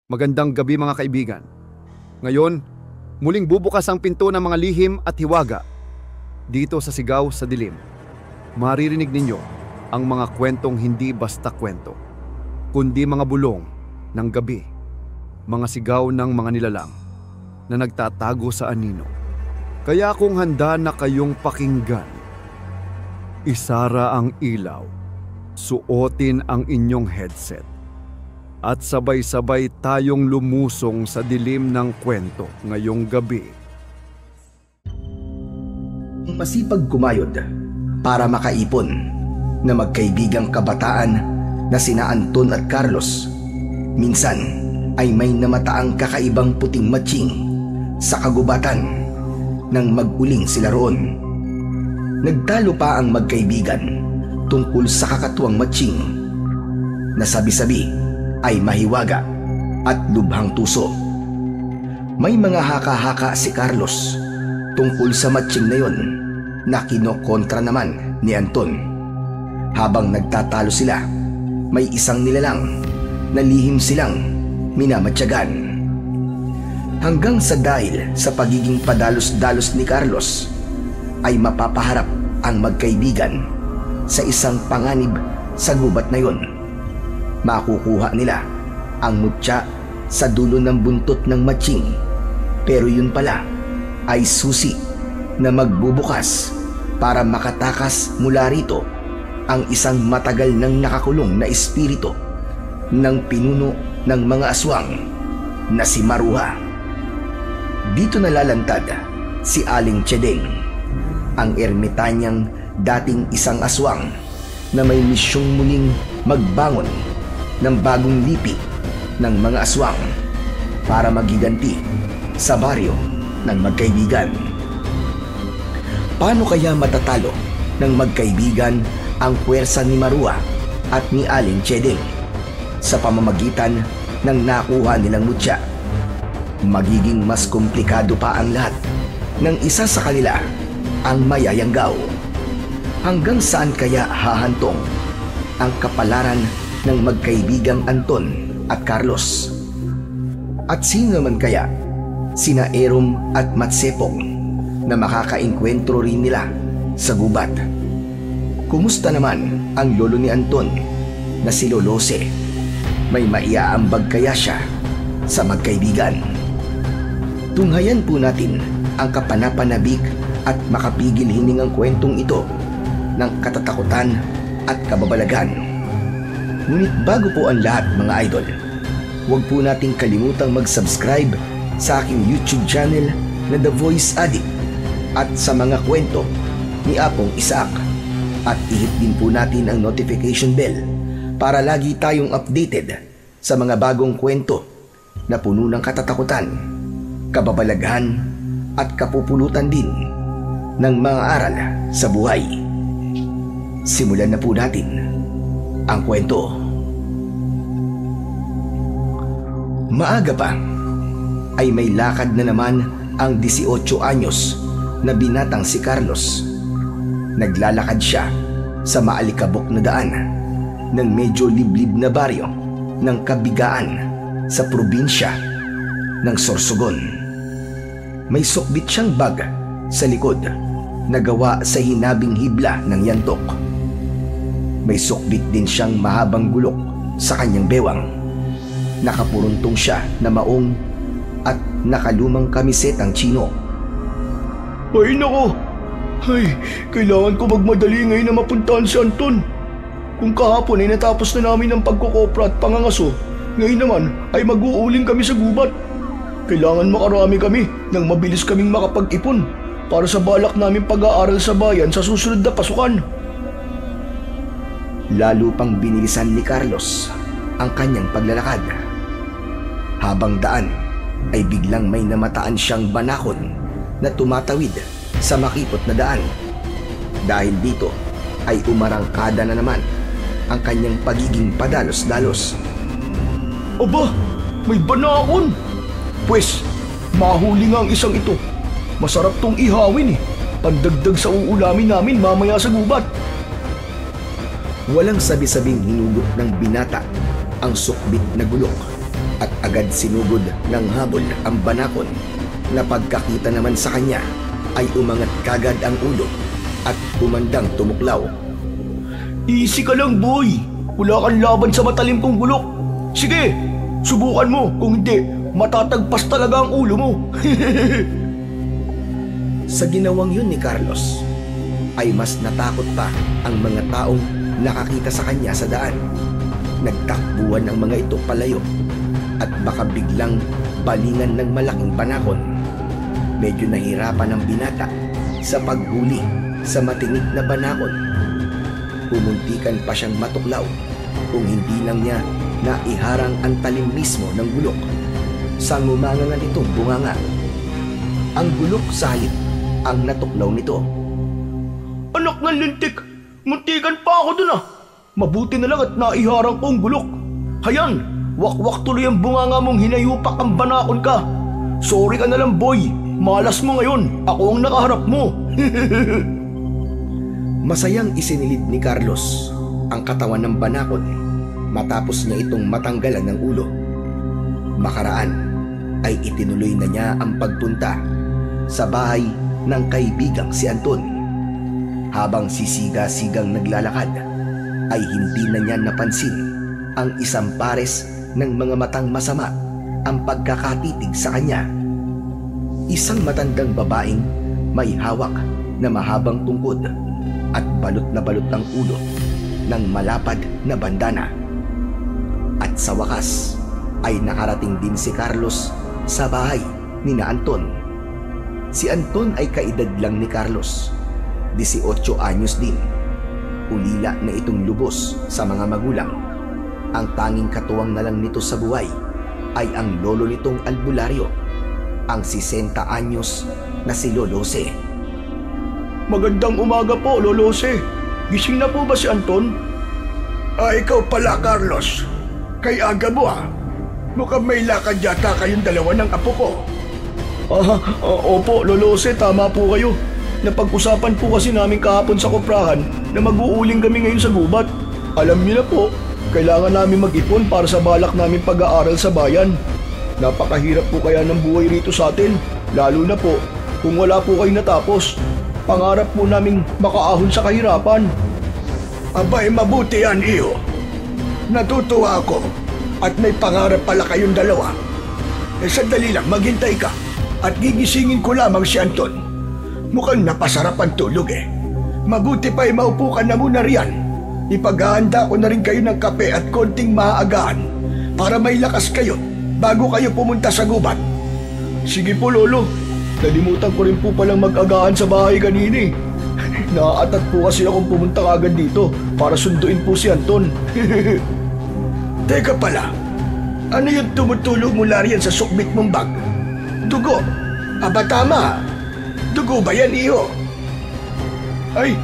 Magandang gabi mga kaibigan. Ngayon, muling bubukas ang pinto ng mga lihim at hiwaga. Dito sa Sigaw sa Dilim, maririnig ninyo ang mga kwentong hindi basta kwento, kundi mga bulong ng gabi, mga sigaw ng mga nilalang na nagtatago sa anino. Kaya kung handa na kayong pakinggan, isara ang ilaw, suotin ang inyong headset, at sabay-sabay tayong lumusong sa dilim ng kwento ngayong gabi. Masipag kumayod para makaipon na magkaibigang kabataan na sina Anton at Carlos. Minsan ay may namataang kakaibang puting matching sa kagubatan nang mag-uling sila roon. Nagtalo pa ang magkaibigan tungkol sa kakatuwang matching na sabi-sabi ay mahiwaga at lubhang tuso. May mga haka-haka si Carlos tungkol sa matching na yon na kinokontra naman ni Anton. Habang nagtatalo sila, may isang nilalang na lihim silang minamatyagan. Hanggang sa dahil sa pagiging padalos-dalos ni Carlos ay mapapaharap ang magkaibigan sa isang panganib sa gubat na yon. Makukuha nila ang mutya sa dulo ng buntot ng matching, pero yun pala ay susi na magbubukas para makatakas mula rito ang isang matagal nang nakakulong na espiritu ng pinuno ng mga aswang na si Maruha. Dito nalalantad si Aling Chedeng, ang ermitanyang dating isang aswang na may misyong muling magbangon ng bagong lipi ng mga aswang para magiganti sa baryo ng magkaibigan. Paano kaya matatalo ng magkaibigan ang puwersa ni Maruha at ni Aling Chedeng sa pamamagitan ng nakuha nilang mutya? Magiging mas komplikado pa ang lahat ng isa sa kanila ang mayayanggaw. Hanggang saan kaya hahantong ang kapalaran ng magkaibigang Anton at Carlos? At sino naman kaya sina Erom at Matsepong na makakaengkwentro rin nila sa gubat? Kumusta naman ang lolo ni Anton na si Lolose? May maiaambag kaya siya sa magkaibigan? Tunghayan po natin ang kapanapanabik at makapigil hiningang kwentong ito ng katatakutan at kababalagan. Ngunit bago po ang lahat mga idol, huwag po nating kalimutang mag-subscribe sa aking YouTube channel na The Voice Addict at sa mga kwento ni Apong Isaac, at i-hit din po natin ang notification bell para lagi tayong updated sa mga bagong kwento na puno ng katatakutan, kababalaghan at kapupulutan din ng mga aral sa buhay. Simulan na po natin ang kwento. Maaga pa ay may lakad na naman ang 18 anyos na binatang si Carlos. Naglalakad siya sa maalikabok na daan ng medyo liblib na baryo ng Kabigaan sa probinsya ng Sorsogon. May sukbit siyang bag sa likod na gawa sa hinabing hibla ng yantok. May sukbit din siyang mahabang gulok sa kanyang bewang. Nakapuruntong siya na maong at nakalumang kamisetang chino. Ay nako! Ay, kailangan ko magmadali ngayon na mapuntahan si Anton. Kung kahapon ay natapos na namin ang pagkukopra at pangangaso, ngayon naman ay mag-uuling kami sa gubat. Kailangan makarami kami nang mabilis kaming makapag-ipon para sa balak namin pag-aaral sa bayan sa susunod na pasukan. Lalo pang binilisan ni Carlos ang kanyang paglalakad. Habang daan ay biglang may namataan siyang banakon na tumatawid sa makipot na daan. Dahil dito ay umarangkada na naman ang kanyang pagiging padalos-dalos. Aba, may banakon! Pwes, mahuli nga ang isang ito. Masarap tong ihawin eh. Pandagdag sa uulamin namin mamaya sa gubat. Walang sabi-sabing hinugot ng binata ang sukbit na gulok at agad sinugod ng habol ang banakon na pagkakita naman sa kanya ay umangat kagad ang ulo at umandang tumuklaw. Easy ka lang, boy. Wala kang laban sa matalim kong bulok. Sige, subukan mo. Kung hindi, matatagpas talaga ang ulo mo. Sa ginawang yun ni Carlos, ay mas natakot pa ang mga taong nakakita sa kanya sa daan. Nagtakbuhan ang mga ito palayo at baka biglang balingan ng malaking banakon. Medyo nahirapan ang binata sa paghuli sa matinik na banakon. Pumuntikan pa siyang matuklaw kung hindi lang niya naiharang ang talim mismo ng bulok sa ngumangangan itong bunganga. Ang bulok sa halip ang natuklaw nito. Anak ng lintik, muntikan pa ako dun ah. Mabuti na lang at naiharang ko ang bulok. Hayan, wakwak tuloy ang bunganga mong hinayupak ang banakon ka. Sorry ka na lang, boy. Malas mo ngayon. Ako ang nakaharap mo. Masayang isinilid ni Carlos ang katawan ng banakon matapos niya itong matanggalan ng ulo. Makaraan ay itinuloy na niya ang pagpunta sa bahay ng kaibigang si Anton. Habang sisiga-sigang naglalakad ay hindi na niya napansin ang isang pares ng mga matang masama ang pagkakatitig sa kanya. Isang matandang babaeng may hawak na mahabang tungkod at balot na balot ang ulo ng malapad na bandana. At sa wakas ay nakarating din si Carlos sa bahay ni na Anton. Si Anton ay kaedad lang ni Carlos, 18 anyos din. Ulila na itong lubos sa mga magulang. Ang tanging katuwang na lang nito sa buhay ay ang lolo nitong albularyo, ang 60 anyos na si Lolose. Magandang umaga po, Lolose. Gising na po ba si Anton? Ikaw pala, Carlos. Kay aga mo ah. Mukhang may lakad yata kayong dalawa ng apo ko. Opo, Lolose, tama po kayo. Napag-usapan po kasi namin kahapon sa koprahan na mag-uuling kami ngayon sa gubat. Alam niyo na po, kailangan namin mag-ipon para sa balak namin pag-aaral sa bayan. Napakahirap po kaya ng buhay rito sa atin, lalo na po kung wala po kayo natapos. Pangarap po namin makaahon sa kahirapan. Abay, mabuti yan, iyo. Natutuwa ako at may pangarap pala kayong dalawa. Sandali lang, maghintay ka at gigisingin ko lamang si Anton. Mukhang napasarap ang tulog eh. Mabuti pa'y maupo ka na muna riyan. Ipaghahanda ko na rin kayo ng kape at konting maaagahan para may lakas kayo bago kayo pumunta sa gubat. Sige po, Lolo. Nalimutan ko rin po palang mag-agahan sa bahay kanina eh. Naaatat po kasi akong pumunta agad dito para sunduin po si Anton. Teka pala, ano yung tumutulog mula riyan sa sukbit mong bag? Dugo. Aba tama. Dugo ba yan, iyo? Ay,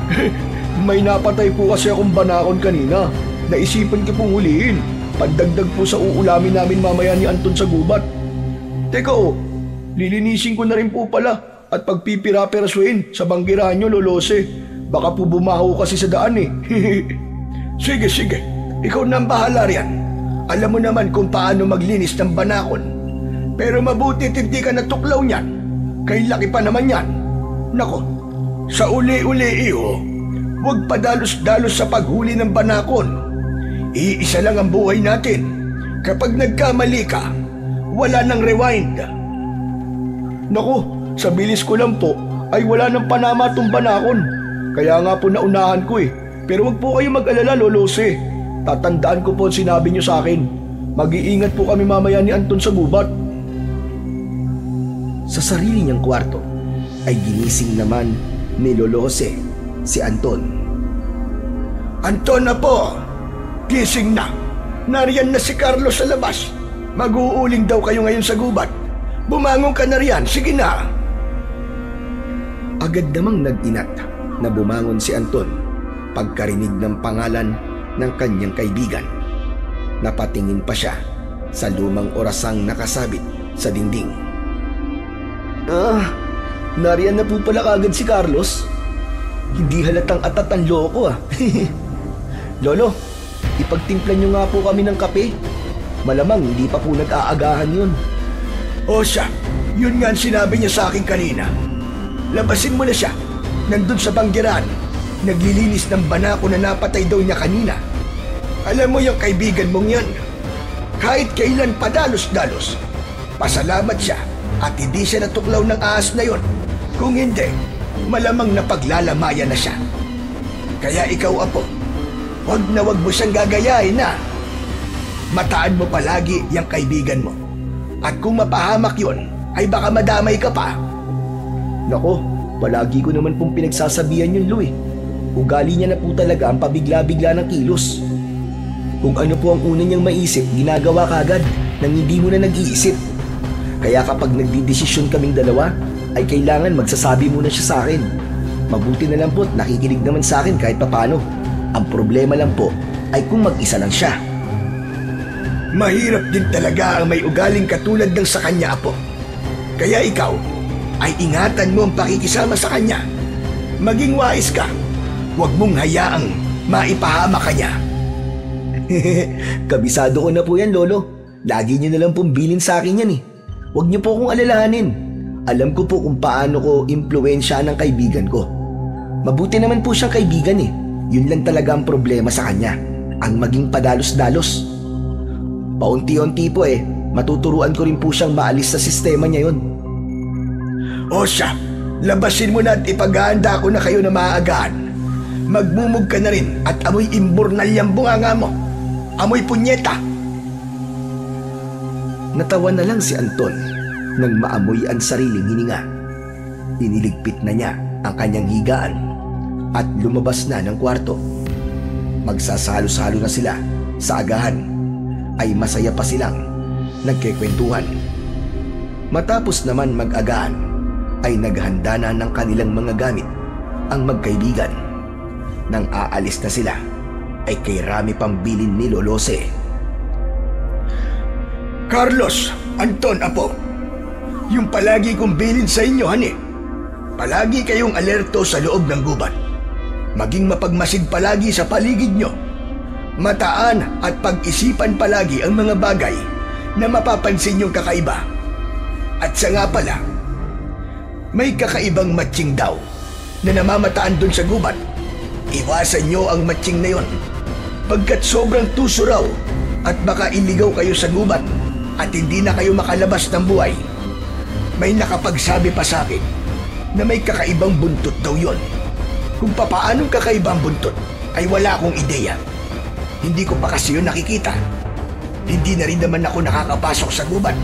may napatay po kasi akong banakon kanina. Naisipan ko pong hulihin. Pandagdag po sa uulamin namin mamaya ni Anton sa gubat. Teka lilinisin ko na rin po pala at pagpipira-perasuin sa banggirahan nyo, Lolose. Baka po bumaho kasi sa daan eh. Sige, ikaw nang bahala riyan. Alam mo naman kung paano maglinis ng banakon. Pero mabuti hindi ka natuklaw niyan. Kay laki pa naman yan. Nako, sa uli-uli iyo, huwag padalos-dalos sa paghuli ng banakon. Iisa lang ang buhay natin. Kapag nagkamali ka, wala nang rewind. Naku, sa bilis ko lang po ay wala nang panama tong banakon. Kaya nga po naunahan ko eh. Pero wag po kayo mag-alala, Lolose. Tatandaan ko po ang sinabi niyo sa akin. Mag-iingat po kami mamaya ni Anton sa gubat. Sa sarili niyang kwarto ay ginising naman ni Lolose si Anton. Anton na po! Gising na! Nariyan na si Carlos sa labas. Mag-uuling daw kayo ngayon sa gubat. Bumangon ka na riyan, sige na! Agad namang nag-inat na bumangon si Anton pagkarinig ng pangalan ng kanyang kaibigan. Napatingin pa siya sa lumang orasang nakasabit sa dingding. Nariyan na po pala kagad si Carlos. Hindi halatang atat ang loko ah. Lolo, ipagtimplan niyo nga po kami ng kape. Malamang hindi pa po nag-aagahan yun. O siya, yun nga ang sinabi niya sa akin kanina. Labasin mo na siya. Nandun sa banggiran. Naglilinis ng banako na napatay daw niya kanina. Alam mo yung kaibigan mong yan. Kahit kailan padalos-dalos, pasalamat siya at hindi siya natuklaw ng ahas na yon. Kung hindi, malamang napaglalamayan na siya. Kaya ikaw, Apo, wag mo siyang gagayahin na. Mataan mo palagi yung kaibigan mo. At kung mapahamak yon, ay baka madamay ka pa. Nako, palagi ko naman pong pinagsasabihan yun, Louie. Ugali niya na po talaga ang pabigla-bigla ng kilos. Kung ano po ang una niyang maisip, ginagawa kagad nang hindi mo na nag-iisip. Kaya kapag nagdidesisyon kaming dalawa, ay kailangan magsasabi muna siya sa akin. Mabuti na lang po, nakikinig naman sa akin kahit papano. Ang problema lang po ay kung mag-isa lang siya. Mahirap din talaga ang may ugaling katulad ng sa kanya, Apo. Kaya ikaw ay ingatan mo ang pakikisama sa kanya. Maging wais ka. Huwag mong hayaang maipahamak ka niya. Kabisado ko na po yan, Lolo. Lagi niyo na lang pong bilin sa akin yan eh. Huwag niyo po akong alalahanin. Alam ko po kung paano ko impluwensya ng kaibigan ko. Mabuti naman po siyang kaibigan eh. Yun lang talaga ang problema sa kanya. Ang maging padalos-dalos. Paunti-unti po eh, matuturuan ko rin po siyang maalis sa sistema niya yun. O siya, labasin mo na at ipaghahanda ko na kayo na maaagahan. Magmumug ka na rin at amoy imburnal yung bunganga mo. Amoy punyeta. Natawa na lang si Anton nang maamoy ang sariling hininga. Iniligpit na niya ang kanyang higaan at lumabas na ng kwarto. Magsasalo-salo na sila sa agahan. Ay masaya pa silang nagkikwentuhan. Matapos naman mag-agahan, ay naghanda na ng kanilang mga gamit ang magkaibigan. Nang aalis na sila, ay kay Rami pambilin ni Lolose. Carlos, Anton, Apo, yung palagi kong bilin sa inyo, hani. Palagi kayong alerto sa loob ng gubat. Maging mapagmasid palagi sa paligid nyo. Mataan at pag-isipan palagi ang mga bagay na mapapansin yung kakaiba. At sa nga pala, may kakaibang matching daw na namamataan dun sa gubat. Iwasan nyo ang matching na yon, pagkat sobrang tuso raw at baka iligaw kayo sa gubat at hindi na kayo makalabas ng buhay. May nakapagsabi pa sa akin na may kakaibang buntot daw yon. Kung papaanong kakaibang buntot ay wala akong ideya. Hindi ko pa kasi yun nakikita. Hindi na rin naman ako nakakapasok sa gubat.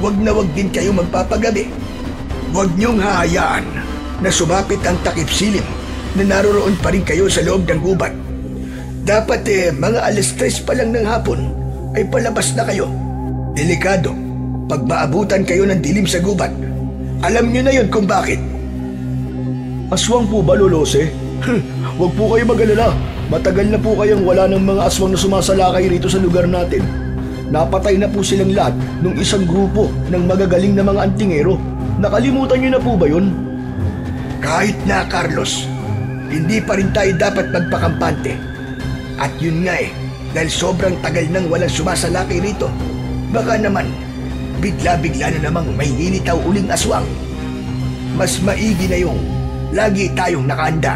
Huwag na huwag din kayo magpapagabi. Huwag niyong hahayaan na sumapit ang takip silim na naroroon pa rin kayo sa loob ng gubat. Dapat mga 3:00 pa lang ng hapon ay palabas na kayo. Delikado pag maabutan kayo ng dilim sa gubat. Alam niyo na yun kung bakit. Aswang po ba, Lolose? Huwag po kayo mag-alala. Matagal na po kayong wala ng mga aswang na sumasalakay rito sa lugar natin. Napatay na po silang lahat ng isang grupo ng magagaling na mga antingero. Nakalimutan niyo na po ba yun? Kahit na, Carlos, hindi pa rin tayo dapat magpakampante. At yun nga dahil sobrang tagal nang walang sumasalakay rito, baka naman bigla-bigla na namang may lilitaw uling aswang. Mas maigi na yung lagi tayong nakahanda.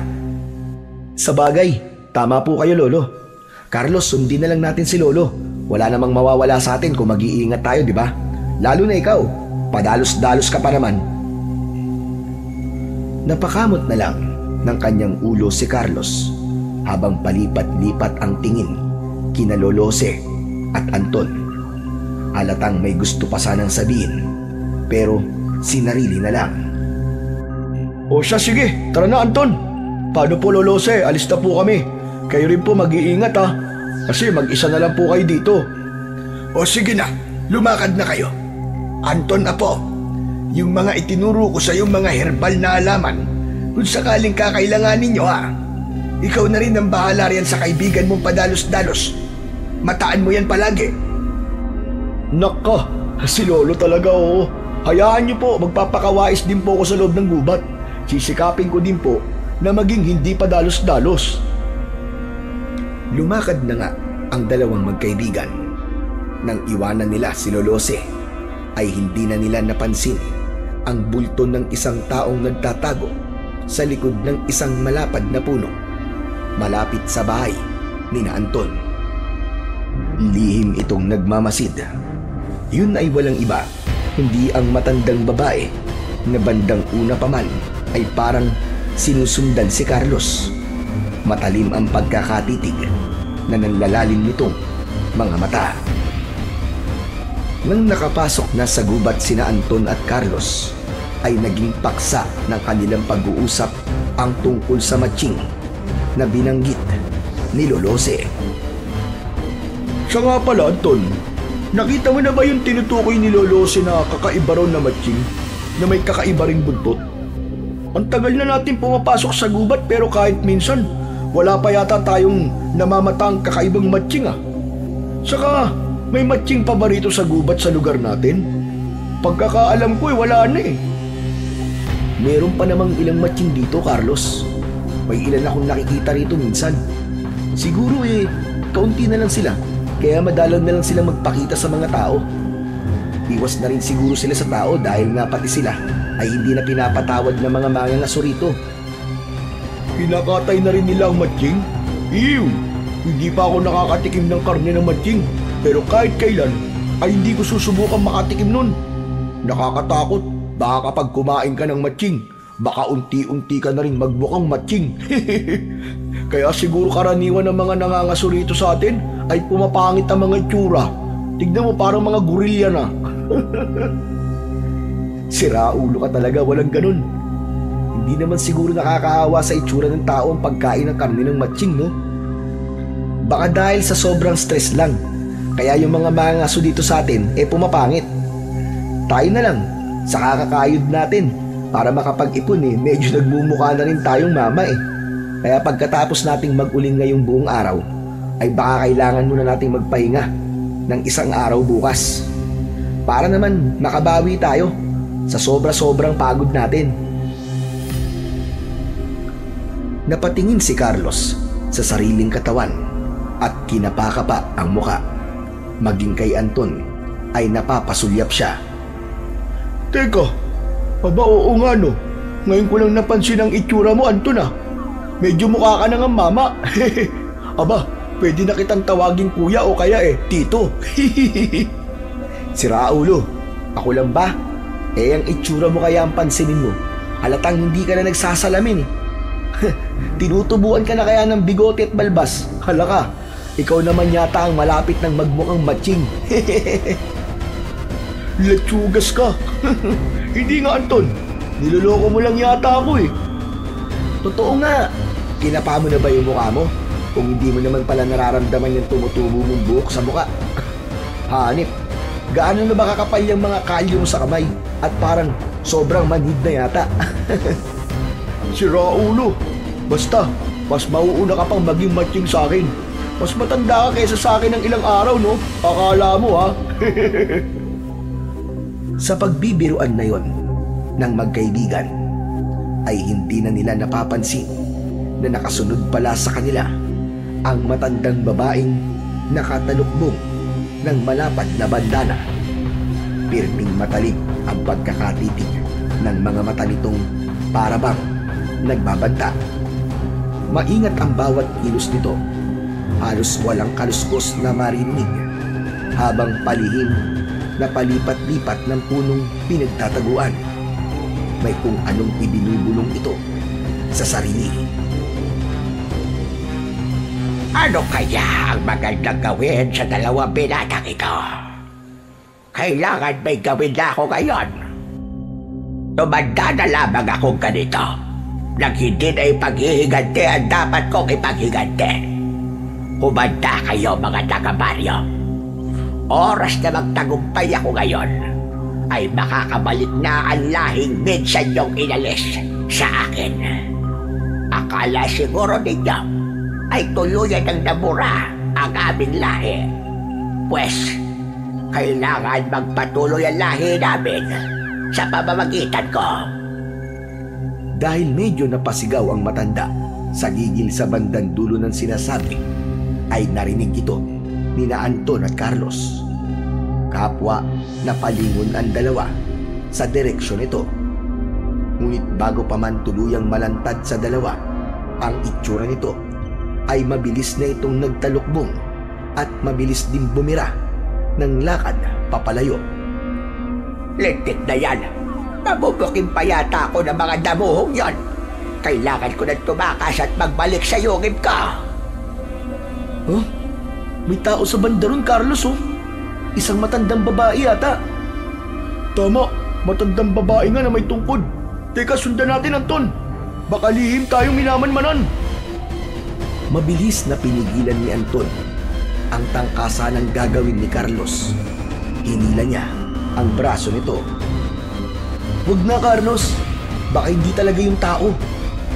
Sa bagay, tama po kayo, Lolo. Carlos, sundin na lang natin si Lolo. Wala namang mawawala sa atin kung mag-iingat tayo, di ba? Lalo na ikaw, padalos-dalos ka pa naman. Napakamot na lang ng kanyang ulo si Carlos habang palipat-lipat ang tingin kina Lolose at Anton. Halatang may gusto pa sanang sabihin, pero sinarili na lang. O siya, sige, tara na, Anton. Paano po, Lolose? Alis na po kami. Kayo rin po mag-iingat ha. Kasi mag-isa na lang po kayo dito. O sige na, lumakad na kayo. Anton, Apo, yung mga itinuro ko sa yung mga herbal na alaman, kung sakaling kakailanganin nyo ha. Ikaw na rin ang bahala riyan sa kaibigan mong padalos-dalos. Mataan mo yan palagi. Naka, si Lolo talaga oo. Hayaan niyo po, magpapakawais din po ako sa loob ng gubat. Sisikapin ko din po na maging hindi padalos-dalos. Lumakad na nga ang dalawang magkaibigan. Nang iwanan nila si Lolose, ay hindi na nila napansin ang bulto ng isang taong nagtatago sa likod ng isang malapad na puno malapit sa bahay ni na Anton. Lihim itong nagmamasid. Yun ay walang iba, hindi ang matandang babae na bandang una pa man ay parang sinusundan si Carlos. Matalim ang pagkakatitig na nanlalalim nitong mga mata. Nang nakapasok na sa gubat sina Anton at Carlos, ay naging paksa ng kanilang pag-uusap ang tungkol sa matching na binanggit ni Lolose. Siya nga pala, Anton. Nakita mo na ba yung tinutukoy ni Lolose na kakaiba raw na matching na may kakaiba ring buntot? Ang tagal na natin pumapasok sa gubat pero kahit minsan, wala pa yata tayong namamatang kakaibang matching ah. Saka, may matching pa ba rito sa gubat sa lugar natin? Pagkakaalam ko wala na eh. Meron pa namang ilang matching dito, Carlos. May ilan akong nakikita rito minsan. Siguro kaunti na lang sila, kaya madalang na lang sila magpakita sa mga tao. Iwas na rin siguro sila sa tao dahil nga pati sila ay hindi na pinapatawad ng mga mangangaso rito. Pinakatay na rin nila ang matching? Ew! Hindi pa ako nakakatikim ng karne ng matching. Pero kahit kailan, ay hindi ko susubukan makatikim nun. Nakakatakot, baka kapag kumain ka ng matching, baka unti-unti ka na rin magmukhang matching. Kaya siguro karaniwan ng mga nangangaso rito sa atin ay pumapangit ang mga itsura. Tignan mo, parang mga gorilla na. Sira ulo ka talaga, walang ganun. Hindi naman siguro nakakaawa sa itsura ng tao ang pagkain ng karne ng matching, no? Baka dahil sa sobrang stress lang, kaya yung mga mangangaso dito sa atin pumapangit. Tayo na lang, sa kakakayod natin, para makapag-ipon medyo nagmumukha na rin tayong mama Kaya pagkatapos nating mag-uling ngayong buong araw, ay baka kailangan muna nating magpahinga ng isang araw bukas. Para naman makabawi tayo sa sobra-sobrang pagod natin. Napatingin si Carlos sa sariling katawan at kinapakapa ang muka. Maging kay Anton ay napapasulyap siya. Teka, aba oo nga no. Ngayon ko lang napansin ang itsura mo, Anton ah. Medyo mukha ka na nga mama. Aba, pwede na kitang tawagin kuya o kaya tito. Sira ulo, ako lang ba? Ang itsura mo kaya ang pansinin mo. Halatang hindi ka na nagsasalamin Tinutubuan ka na kaya ng bigote at balbas. Hala ka, ikaw naman yata ang malapit ng magmukhang matching. Letsugas ka. Hindi nga, Anton. Niloloko mo lang yata ako Totoo nga. Kinapa mo na ba yung mukha mo? Kung hindi mo naman pala nararamdaman yung tumutubo mong buhok sa mukha. Hanip, gaano na ba kakapal yung mga kalyo mo sa kamay? At parang sobrang manhid na yata. Sira ulo. Basta, mas mauuna ka pang maging matching sa akin. Mas matanda ka kaysa sa akin ng ilang araw, no? Akala mo, ha? Sa pagbibiruan na yon ng magkaibigan, ay hindi na nila napapansin na nakasunod pala sa kanila ang matandang babaeng nakatalukbong ng malapad na bandana. Pirming matalim ang pagkakatitig ng mga mata nitong para bang nagbabanta. Maingat ang bawat kilos nito. Halos walang kaluskos na marinig habang palihim na palipat-lipat ng punong pinagtataguan. May kung anong ibinubulong ito sa sarili. Ano kaya ang magandang gawin sa dalawang binatang ito? Kailangan may gawin na ako ngayon. Tumanda na lamang akong ganito nang hindi na ipaghihiganti ang dapat kong ipaghiganti. Humanda kayo mga taga-baryo. Oras na magtagumpay ako ngayon ay makakabalik na ang lahing minsan niyong inalis sa akin. Akala siguro ninyo ay tuluyan ng nabura ang aming lahi. Pwes, kailangan magpatuloy ang lahi namin sa pamamagitan ko. Dahil medyo napasigaw ang matanda sa gigil sa bandang dulo ng sinasabi, ay narinig ito ni na Anton at Carlos. Kapwa napalingon ang dalawa sa direksyon nito. Ngunit bago pa man tuluyang malantad sa dalawa ang itsura nito, ay mabilis na itong nagtalukbong at mabilis din bumira ng lakad papalayo. Lintik na yan. Mabubukin pa yata ako ng mga damuhong yon. Kailangan ko na tumakas at magbalik sa yungib ka. Huh? May tao sa banda ron, Carlos, oh. Isang matandang babae yata. Tama, matandang babae nga na may tungkod. Teka, sundan natin, Anton. Baka lihim tayong minamanmanan. Mabilis na pinigilan ni Anton ang tangkasan ng gagawin ni Carlos. Hinila niya ang braso nito. Huwag na, Carlos. Baka hindi talaga yung tao.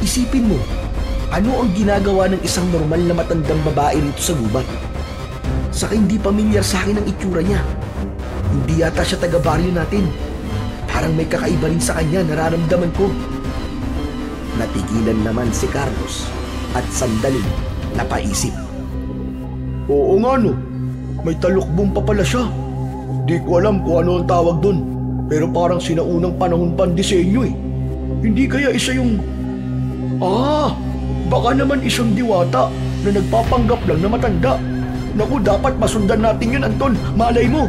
Isipin mo, ano ang ginagawa ng isang normal na matandang babae rito sa gubat? Saka hindi pamilyar sa akin ang itsura niya. Hindi yata siya taga-baryo natin. Parang may kakaiba rin sa kanya, nararamdaman ko. Natigilan naman si Carlos at sandaling napaisip. Oo nga, no. May talukbong pa pala siya. Di ko alam kung ano ang tawag doon. Pero parang sinaunang panahon pa ang disenyo eh. Hindi kaya isa yung... baka naman isang diwata na nagpapanggap lang na matanda. Naku, dapat masundan natin yun, Anton. Malay mo,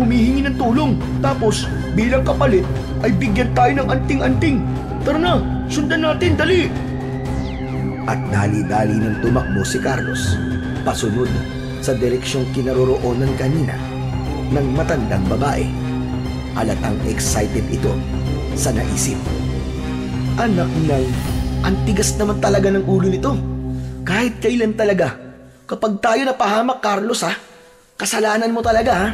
humihingi ng tulong. Tapos, bilang kapalit, ay bigyan tayo ng anting-anting. Tara na, sundan natin, dali! At dali-dali nang tumakbo si Carlos pasunod sa direksyong kinaroroonan kanina ng matandang babae. Halatang excited ito sa naisip. Anak ng, ang tigas naman talaga ng ulo nito. Kahit kailan talaga. Kapag tayo napahamak, Carlos, ha? Kasalanan mo talaga, ha?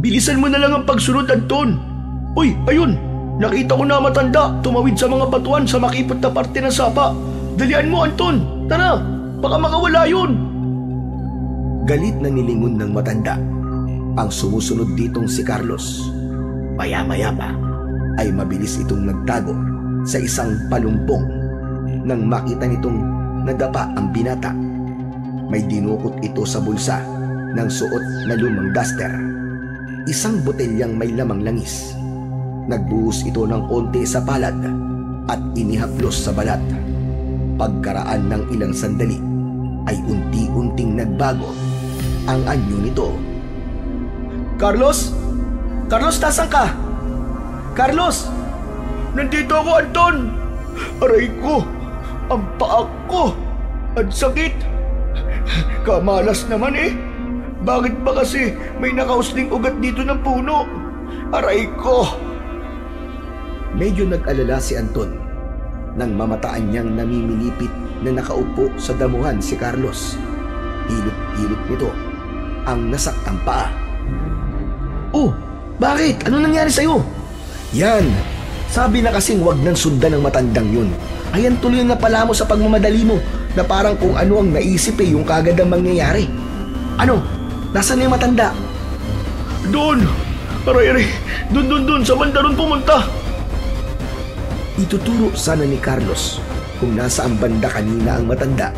Bilisan mo na lang ang pagsunod, Anton. Uy, ayun! Nakita ko na matanda, tumawid sa mga batuan sa makipot na parte ng sapa. Dalian mo, Anton! Tara! Baka makawala yun! Galit na nilingon ng matanda ang sumusunod ditong si Carlos. Maya-maya pa ay mabilis itong nagtago sa isang palumpong nang makita nitong nadapa ang binata. May dinukot ito sa bulsa ng suot na lumang duster. Isang botelyang may lamang langis. Nagbuhos ito ng onte sa palad at inihaplos sa balat. Pagkaraan ng ilang sandali ay unti-unting nagbago ang anyo nito. Carlos? Carlos, tasan ka? Carlos! Nandito ako, Anton! Aray ko! Ang paa ko! Ang sakit! Kamalas naman eh! Bakit ba kasi may nakausling ugat dito ng puno? Aray ko! Medyo nag-alala si Anton nang mamataan niyang namimilipit na nakaupo sa damuhan si Carlos. Hilot-hilot nito ang nasaktang paa. Oh, bakit? Ano nangyari sa'yo? Yan! Sabi na kasing wag nang sundan ng matandang yun. Ayan tuloy na pala mo sa pagmamadali mo na parang kung ano ang naisip yung kagad ang mangyayari. Ano? Nasaan na yung matanda? Doon! Aray! Doon! Sa banda ron pumunta! Ituturo sana ni Carlos kung nasa ang banda kanina ang matanda,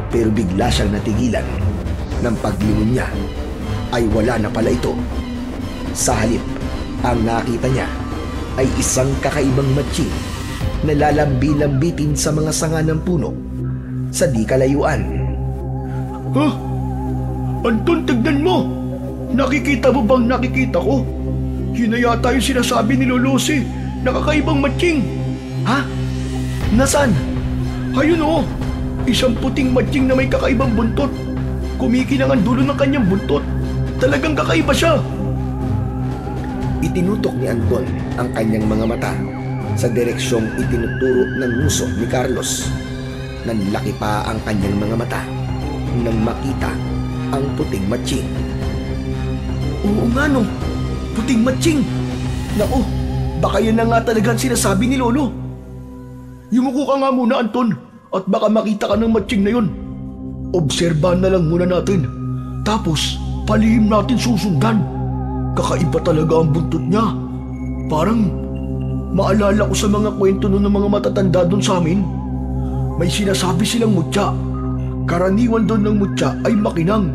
pero bigla siyang natigilan. Nang paglingon niya ay wala na pala ito. Sa halip, ang nakita niya ay isang kakaibang matching na lalambi-lambitin sa mga sanga ng puno sa di kalayuan. Huh? Anton, tignan mo! Nakikita mo bang nakikita ko? Yun na yata yung sinasabi ni Lolosi, nakakaibang matching. Ha? Nasaan? Ayun oh! Isang puting matching na may kakaibang buntot. Kumikinang ang dulo ng kanyang buntot. Talagang kakaiba siya. Itinutok ni Anton ang kanyang mga mata sa direksyong itinuturo ng nguso ni Carlos. Nanlaki pa ang kanyang mga mata nang makita ang puting matching. Oo nga no, puting matching. Naku, baka yan na nga talaga ang sinasabi ni Lolo. Yumuko ka nga muna, Anton, at baka makita ka ng matching na yun. Obserbahan na lang muna natin. Tapos, palihim natin susundan. Kakaiba talaga ang buntot niya. Parang maalala ko sa mga kwento ng mga matatanda doon sa amin. May sinasabi silang mutya. Karaniwan doon ng mutya ay makinang.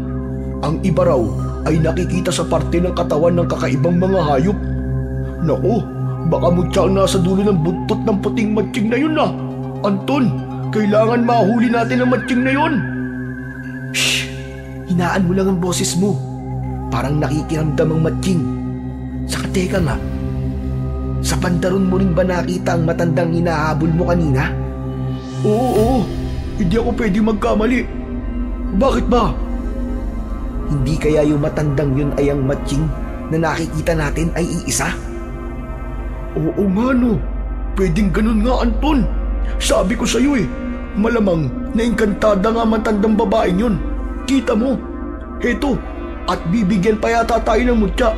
Ang iba raw ay nakikita sa parte ng katawan ng kakaibang mga hayop. Naku, baka mutya ang nasa dulo ng buntot ng puting matching na yun na. Anton, kailangan mahuli natin ang matching na yun. Shh! Hinaan mo lang ang boses mo. Parang nakikiramdam ang matching. Saka teka nga, sa pantaron mo rin ba nakita ang matandang hinahabol mo kanina? Oo. Hindi ako pwede magkamali. Bakit ba? Hindi kaya yung matandang yun ay ang matching na nakikita natin ay iisa? Oo nga no. Pwedeng ganun nga, Anton. Sabi ko sa'yo malamang naingkantada nga matandang babaeng yun. Kita mo, heto, at bibigyan pa yata tayo ng mutya.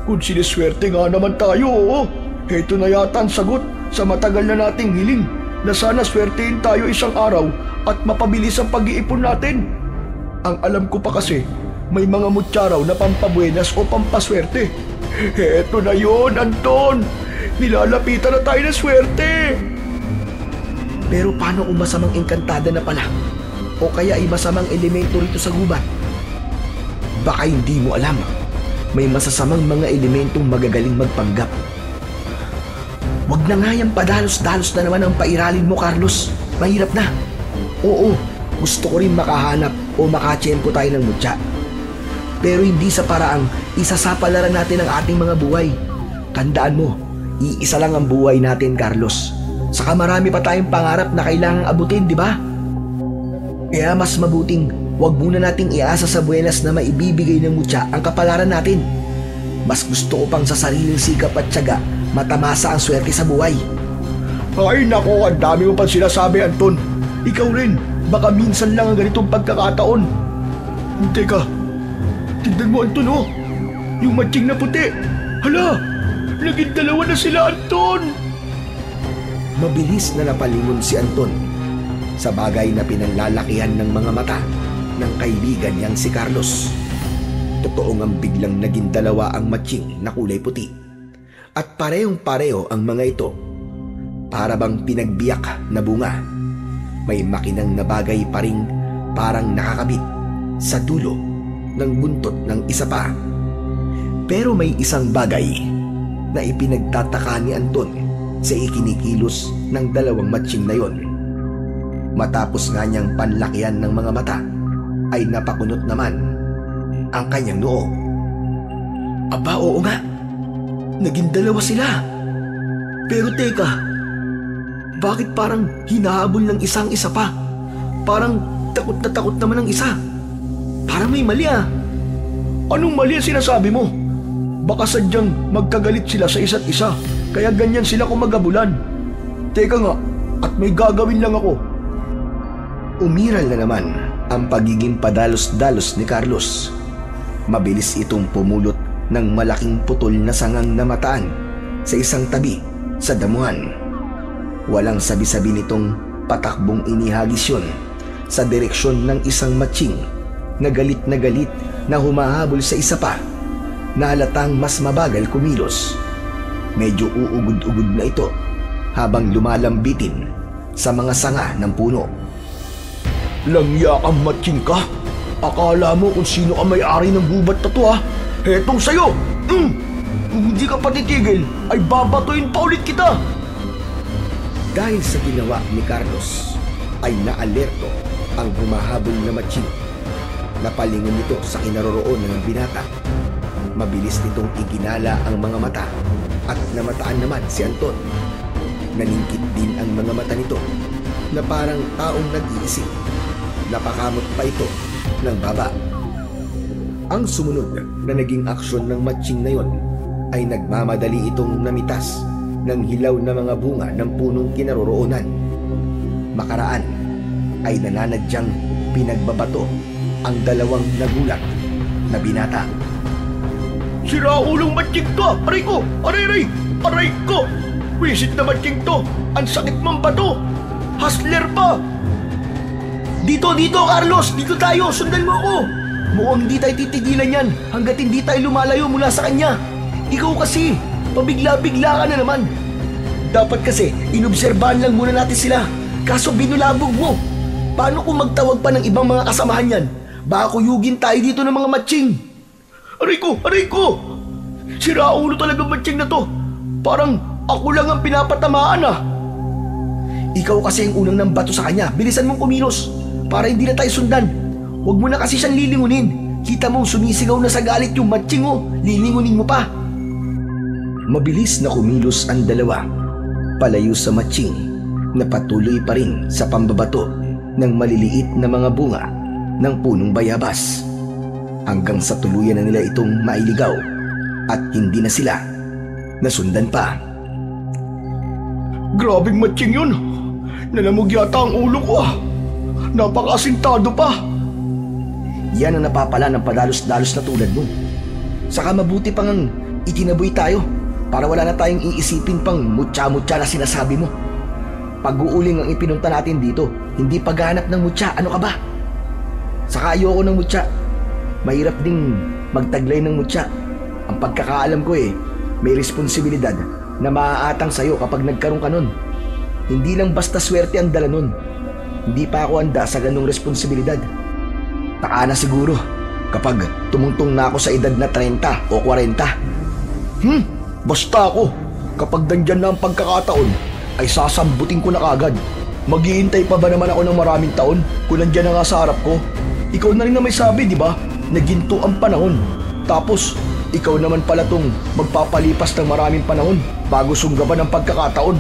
Kung siniswerte nga naman tayo, oo. Heto na yata ang sagot sa matagal na nating hiling na sana swertein tayo isang araw at mapabilis ang pag-iipon natin. Ang alam ko pa kasi, may mga mutya raw na pampabuenas o pampaswerte. Heto na yon, Anton. Nilalapitan na tayo ng swerte. Pero paano kung masamang engkantada na pala? O kaya ay masamang elemento rito sa gubat? Baka hindi mo alam. May masasamang mga elementong magagaling magpanggap. Wag na nga yung padalos-dalos na naman ang pairalin mo, Carlos. Mahirap na. Oo, gusto ko rin makahanap o makatsyempo tayo ng mutya. Pero hindi sa paraang isasapalaran natin ang ating mga buhay. Tandaan mo, iisa lang ang buhay natin, Carlos. Saka marami pa tayong pangarap na kailangang abutin, di ba? Kaya mas mabuting wag muna nating iasa sa buenas na maibibigay ng mutya ang kapalaran natin. Mas gusto ko pang sa sariling sikap at tiyaga matamasa ang swerte sa buhay. Ay nako, ang dami mo pang sinasabi, Anton. Ikaw rin, baka minsan lang ang ganitong pagkakataon. Teka, tignan mo, Anton, oh. Yung matching na puti. Hala, naging dalawa na sila, Anton. Mabilis na napalingon si Anton sa bagay na pinanlalakihan ng mga mata ng kaibigan niyang si Carlos. Totoo ngang biglang naging dalawa ang matching na kulay puti. At parehong-pareho ang mga ito. Para bang pinagbiyak na bunga. May makinang na bagay pa ring parang nakakabit sa dulo ng buntot ng isa pa. Pero may isang bagay na ipinagtataka ni Anton sa ikinikilos ng dalawang matching na yon. Matapos nga niyang panlakihan ng mga mata, ay napakunot naman ang kanyang noo. Aba, oo nga. Naging dalawa sila. Pero teka, bakit parang hinahabol ng isang isa pa? Parang takot na takot naman ang isa. Parang may mali ah. Anong mali ang sinasabi mo? Baka sadyang magkagalit sila sa isa't isa, kaya ganyan sila kumagabulan. Teka nga, at may gagawin lang ako. Umiral na naman ang pagiging padalos-dalos ni Carlos. Mabilis itong pumulot ng malaking putol na sangang namataan sa isang tabi sa damuhan. Walang sabi-sabi nitong patakbong inihagis yun sa direksyon ng isang matching na galit na humahabol sa isa pa na halatang mas mabagal kumilos. Medyo uugod-ugod na ito habang lumalambitin sa mga sanga ng puno. Langya kang matching ka? Akala mo kung sino ang may-ari ng gubat na to, ha? Hetong sa'yo! Kung hindi ka patitigil, ay babatuin pa ulit kita! Dahil sa ginawa ni Carlos, ay naalerto ang humahabol na matching. Napalingon nito sa kinaroroonan ng binata. Mabilis nitong iginala ang mga mata at namataan naman si Anton. Naningkit din ang mga mata nito na parang taong nag-iisip. Napakamot pa ito ng baba. Ang sumunod na naging aksyon ng matching na yon ay nagmamadali itong namitas ng hilaw na mga bunga ng punong kinaroroonan. Makaraan ay nananadyang pinagbabato ang dalawang nagulat na binata. Sira ulong matching to! Aray ko! Aray! Aray ko! Wisit na matching to! Ang sakit mong bato! Hustler pa! Dito, Carlos! Dito tayo! Sundan mo ako! Mukhang hindi tayo titigilan yan hanggat hindi tayo lumalayo mula sa kanya. Ikaw kasi, pabigla-bigla ka na naman. Dapat kasi, inobserbahan lang muna natin sila. Kaso binulabog mo. Paano kung magtawag pa ng ibang mga kasamahan yan? Baka kuyugin tayo dito ng mga matching. Aray ko! Aray ko! Sira ulo talaga matching na to. Parang ako lang ang pinapatamaan ah. Ikaw kasi ang unang nambato sa kanya. Bilisan mong kumilos para hindi na tayo sundan. Huwag mo na kasi siyang lilingunin. Kita mong sumisigaw na sa galit yung matching oh. Lilingunin mo pa. Mabilis na kumilos ang dalawa. Palayo sa matching na patuloy pa rin sa pambabato ng maliliit na mga bunga ng punong bayabas. Hanggang sa tuluyan na nila itong mailigaw at hindi na sila nasundan pa. Grabing matching yun. Nalamog yata ang ulo ko ah. Napakasintado pa. Yan ang napapala ng padalos-dalos na tulad mo. Saka mabuti pang ang itinaboy tayo para wala na tayong iisipin pang mutya-mutya na sinasabi mo. Pag-uuling ang ipinunta natin dito, hindi paghanap ng mutya. Ano ka ba? Saka ayoko ng mutya. Mahirap ding magtaglay ng mutya. Ang pagkakaalam ko may responsibilidad na maaatang sa'yo kapag nagkaroon ka nun. Hindi lang basta swerte ang dala nun. Hindi pa ako handa sa ganung responsibilidad. Taka na siguro kapag tumungtong na ako sa edad na 30 o 40. Basta ako, kapag nandyan na ang pagkakataon, ay sasambutin ko na kagad. Maghihintay pa ba naman ako ng maraming taon kung nandyan na nga sa harap ko? Ikaw na rin na may sabi, di ba? Naginto ang panahon. Tapos, ikaw naman pala tong magpapalipas ng maraming panahon bago sunggaban ang pagkakataon.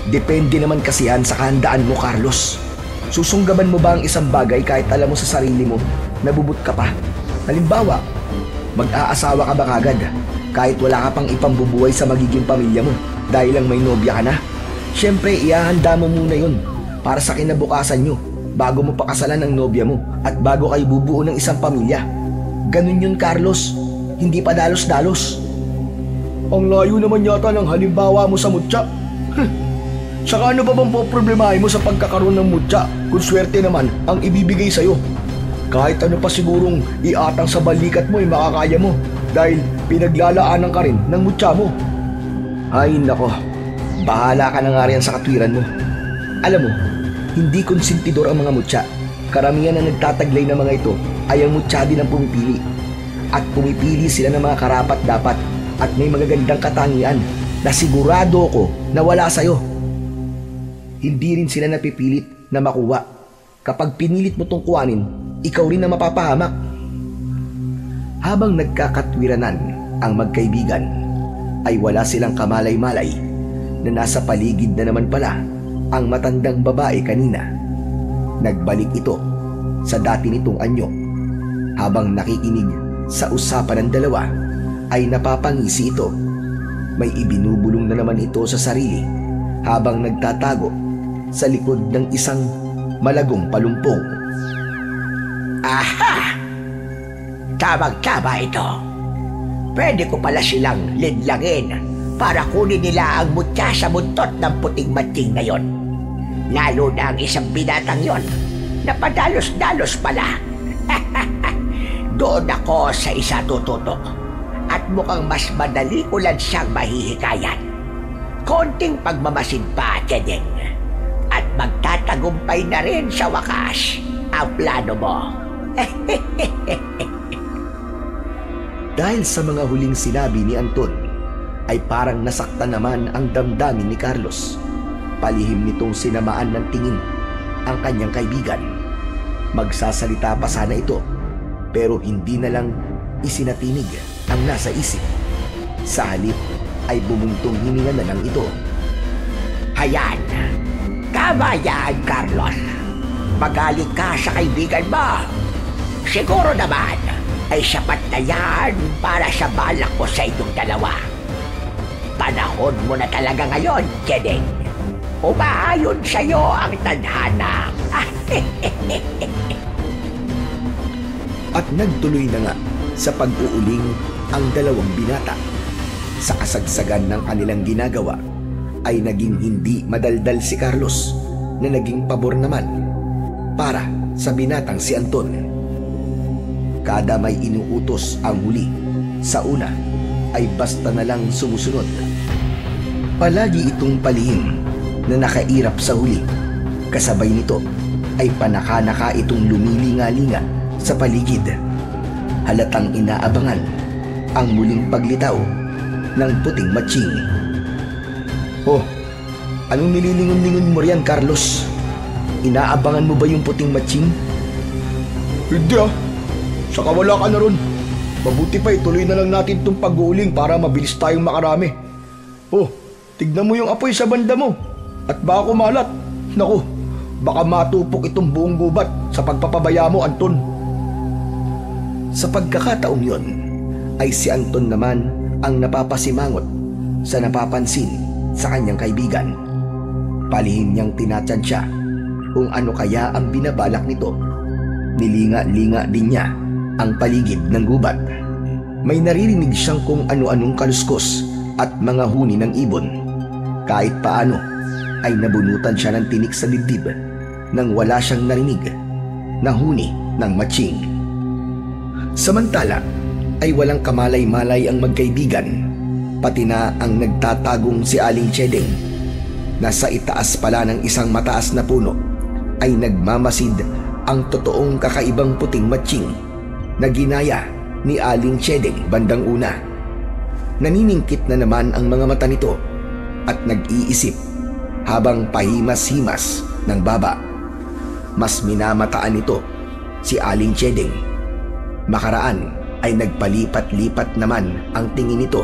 Depende naman kasi yan sa kahandaan mo, Carlos. Susunggaban mo ba ang isang bagay kahit alam mo sa sarili mo nabubut ka pa? Halimbawa, mag-aasawa ka ba kagad kahit wala ka pang ipambubuhay sa magiging pamilya mo dahil lang may nobya ka na? Siyempre, ihahanda mo muna yun para sa kinabukasan nyo bago mo pakasalan ang nobya mo at bago kayo bubuo ng isang pamilya. Ganun yun, Carlos. Hindi pa dalos-dalos. Ang layo naman yata ng halimbawa mo sa mutya. Saka ano ba bang poproblemahin mo sa pagkakaroon ng mutya kung swerte naman ang ibibigay sa'yo? Kahit ano pa sigurong iatang sa balikat mo makakaya mo dahil pinaglalaanan ka rin ng mutya mo. Ay nako, bahala ka na nga rin sa katwiran mo. Alam mo, hindi konsentidor ang mga mutya. Karamihan na nagtataglay ng mga ito ay ang mutya din ang pumipili. At pumipili sila ng mga karapat-dapat at may magagandang katangian na sigurado ko na wala sa'yo. Hindi rin sila napipilit na makuha. Kapag pinilit mo tong kuhanin, ikaw rin na mapapahamak. Habang nagkakatwiranan ang magkaibigan, ay wala silang kamalay-malay na nasa paligid na naman pala ang matandang babae kanina. Nagbalik ito sa dati nitong anyo. Habang nakikinig sa usapan ng dalawa, ay napapangisi ito. May ibinubulong na naman ito sa sarili habang nagtatago sa likod ng isang malagong palumpong. Aha! Tamang-tama ito. Pwede ko pala silang lidlangin para kunin nila ang mutya sa buntot ng puting matching na yon. Lalo na ang isang binatang yon na padalos-dalos pala. Doon ako sa isa tututok at mukhang mas madali ko lang siyang mahihikayan. Konting pagmamasid pa, Jedeng, at magtatagumpay na rin sa wakas ang plano mo. Dahil sa mga huling sinabi ni Anton, ay parang nasaktan naman ang damdamin ni Carlos. Palihim nitong sinamaan ng tingin ang kanyang kaibigan. Magsasalita pa sana ito, pero hindi na lang isinatinig ang nasa isip. Sa halip ay bumuntong hininga na lang ito. Hayan, tama yan, Carlos. Magalit ka sa kaibigan mo. Siguro naman ay sapat na yan para sa balak ko sa inyong dalawa. Panahon mo na talaga ngayon, Jedeng. Umaayon sa'yo ang tadhana. At nagtuloy na nga sa pag-uuling ang dalawang binata. Sa kasagsagan ng kanilang ginagawa ay naging hindi madaldal si Carlos na naging pabor naman para sa binatang si Anton. Kada may inuutos ang huli, sa una ay basta na lang sumusunod. Palagi itong palihim na nakairap sa huli. Kasabay nito ay panaka-naka itong lumilinga-linga sa paligid. halatang inaabangan ang muling paglitaw ng puting matching. Oh, anong nililingon-lingon mo riyan, Carlos? Inaabangan mo ba yung puting matching? Hindi saka wala ka na ron. Mabuti pa ituloy na lang natin itong pag-uuling para mabilis tayong makarami. Oh, tignan mo yung apoy sa banda mo. At baka kumalat. Naku, baka matupok itong buong gubat sa pagpapabaya mo, Anton. Sa pagkakataong yon, ay si Anton naman ang napapasimangot sa napapansin sa kanyang kaibigan. Palihim niyang tinatansya kung ano kaya ang binabalak nito. Nilinga-linga din niya ang paligid ng gubat. May naririnig siyang kung ano-anong kaluskos at mga huni ng ibon. Kahit paano ay nabunutan siya ng tinik sa dibdib nang wala siyang narinig na huni ng matching. Samantala ay walang kamalay-malay ang magkaibigan, pati na ang nagtatagong si Aling Chedeng. Nasa itaas pala ng isang mataas na puno ay nagmamasid ang totoong kakaibang puting matching na ginaya ni Aling Chedeng bandang una. Naniningkit na naman ang mga mata nito at nag-iisip habang pahimas-himas ng baba. Mas minamataan nito si Aling Chedeng. Makaraan ay nagpalipat-lipat naman ang tingin nito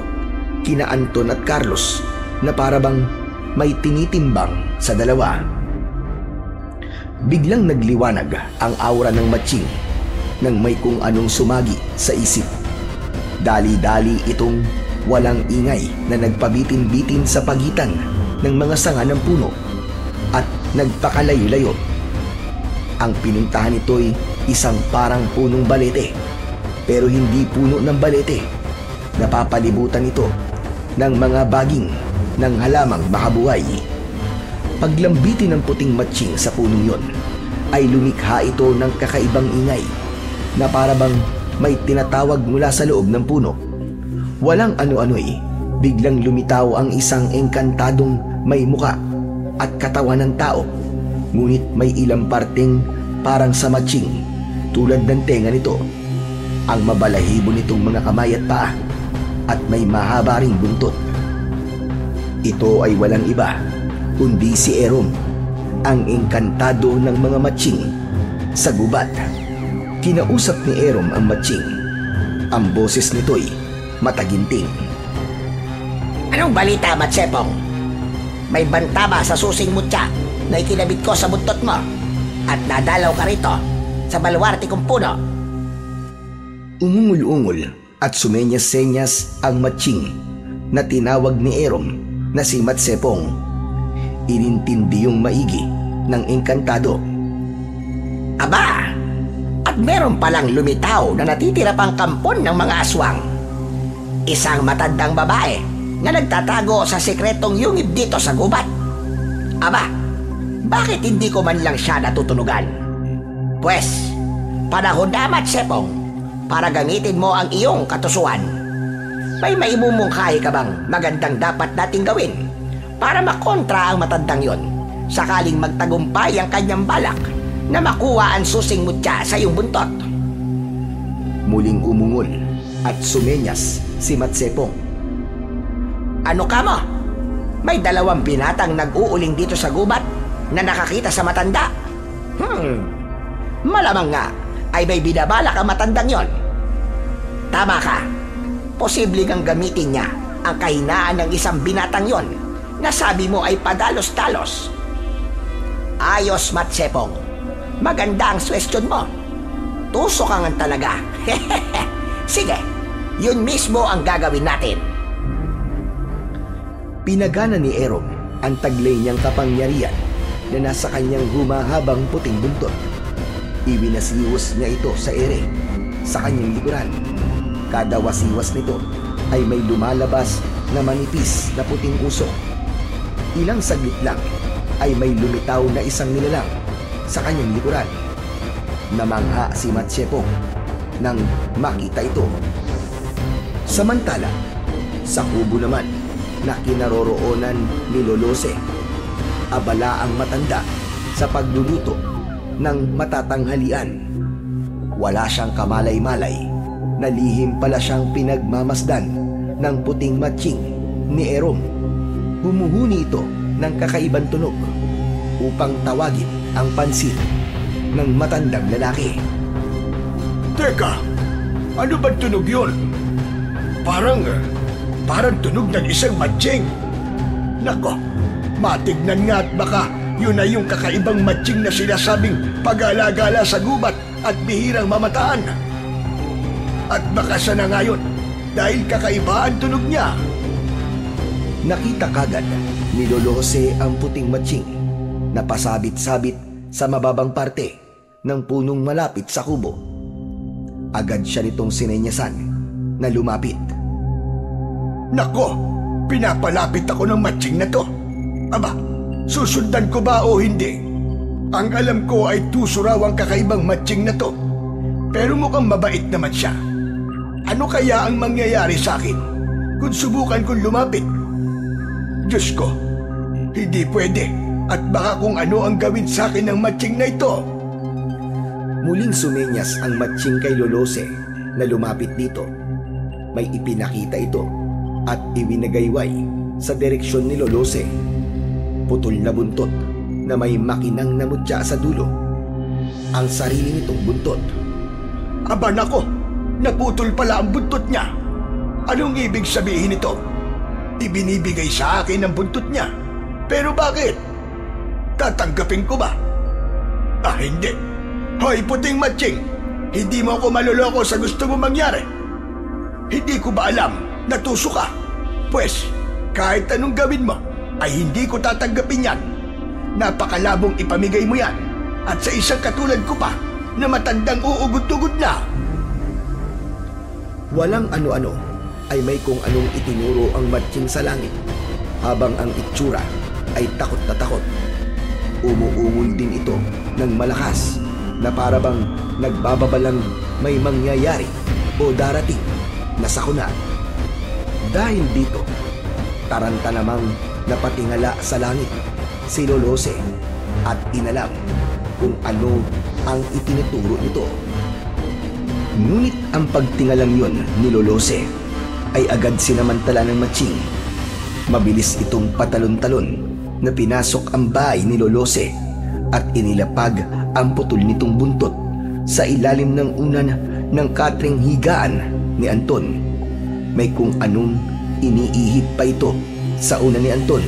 kina Anton at Carlos na parabang may tinitimbang sa dalawa. Biglang nagliwanag ang aura ng matching nang may kung anong sumagi sa isip. Dali-dali itong walang ingay na nagpabitin-bitin sa pagitan ng mga sanga ng puno at nagpakalayo-layo. Ang pinuntahan nito'y isang parang punong balete, pero hindi puno ng balete. Napapalibutan ito ng mga baging ng halamang makabuhay. Paglambitin ng puting matching sa punong yon, ay lumikha ito ng kakaibang ingay na parabang may tinatawag mula sa loob ng puno. Walang ano-ano'y biglang lumitaw ang isang engkantadong may muka at katawan ng tao, ngunit may ilang parteng parang sa matching tulad ng tenga nito. Ang mabalahibo nitong mga kamay at paa at may mahaba ring buntot. Ito ay walang iba kundi si Erom, ang engkantado ng mga matching sa gubat. Kinausap ni Erom ang matching. Ang boses nito'y mataginting. Anong balita, Matsepong? May banta ba sa susing mutya na ikinabit ko sa buntot mo at nadalaw ka rito sa baluarte kong puno? Umungul-ungol at sumenyas-senyas ang matching na tinawag ni Erom na si Matsepong. Inintindi yung maigi ng engkantado. Aba! At meron palang lumitaw na natitira pang kampon ng mga aswang. Isang matandang babae na nagtatago sa sekretong yungib dito sa gubat. Aba! Bakit hindi ko man lang siya natutunugan? Pwes, panahon na, Matsepong, para gamitin mo ang iyong katusuan. May maimumungkahi ka bang magandang dapat nating gawin para makontra ang matandang yon sakaling magtagumpay ang kanyang balak na makuha ang susing mutya sa iyong buntot? Muling umungol at sumenyas si Matsepong. Ano ka mo? May dalawang binatang nag-uuling dito sa gubat na nakakita sa matanda. Malamang nga ay may binabalak ang matandang yon. Tama ka. Posible kang gamitin niya ang kahinaan ng isang binatang yon na sabi mo ay padalos-dalos. Ayos, Matsepong. Maganda ang suwestyon mo. Tusok ka nga talaga. Sige, yun mismo ang gagawin natin. Pinagana ni Erom ang taglay niyang kapangyarihan na nasa kanyang humahabang puting buntot. Ibinasiwas niya ito sa ere, sa kanyang likuran. Kada wasiwas nito ay may lumalabas na manipis na puting usok. Ilang saglit lang ay may lumitaw na isang nilalang sa kanyang likuran. Namangha si Matsepong nang makita ito. Samantala, sa kubo naman na kinaroroonan ni Lolose, abala ang matanda sa pagluluto ng matatanghalian. Wala siyang kamalay-malay na lihim pala siyang pinagmamasdan ng puting matching ni Erom. Humuhuni ito ng kakaibang tunog upang tawagin ang pansin ng matandang lalaki. Teka, ano ba tunog yun? Parang tunog ng isang matching. Nako, matignan nga at baka yun ay yung kakaibang matching na sinasabing pag-alagala sa gubat at bihirang mamataan. At baka siya na ngayon dahil kakaiba ang tunog niya. Nakita kagad ni Lolo Jose ang puting matching na pasabit-sabit sa mababang parte ng punong malapit sa kubo. Agad siya nitong sinenyasan na lumapit. Nako, pinapalapit ako ng matching na to. Aba, susundan ko ba o hindi? Ang alam ko ay tuso raw ang kakaibang matching na to. Pero mukhang mabait naman siya. Ano kaya ang mangyayari sa akin kung subukan kong lumapit? Diyos ko, hindi pwede at baka kung ano ang gawin sa akin ng matching na ito. Muling sumenyas ang matching kay Lolose na lumapit dito. May ipinakita ito at iwinagayway sa direksyon ni Lolose. Putol na buntot na may makinang namutya sa dulo. Ang sarili nitong buntot. Aba nako, naputol pala ang buntot niya. Anong ibig sabihin nito? Ibinibigay sa akin ang buntot niya. Pero bakit? Tatanggapin ko ba? Ah, hindi. Hoy, puting matching! Hindi mo ako maluloko sa gusto mo mangyari. Hindi ko ba alam na tuso ka? Pwes, kahit anong gawin mo, ay hindi ko tatanggapin yan. Napakalabong ipamigay mo yan. At sa isang katulad ko pa, na matandang uugod-ugod na. Walang ano-ano ay may kung anong itinuro ang matching sa langit, habang ang itsura ay takot na takot. Umuungol din ito ng malakas na parabang nagbababalang may mangyayari o darating na sakuna. Dahil dito, taranta namang napatingala sa langit si Lolose at inalam kung ano ang itinuturo nito. Ngunit ang pagtingalang yon ni Lolose ay agad sinamantala ng matching. Mabilis itong patalon-talon na pinasok ang bahay ni Lolose at inilapag ang putol nitong buntot sa ilalim ng unan ng katring higaan ni Anton. May kung anong iniihip pa ito sa unan ni Anton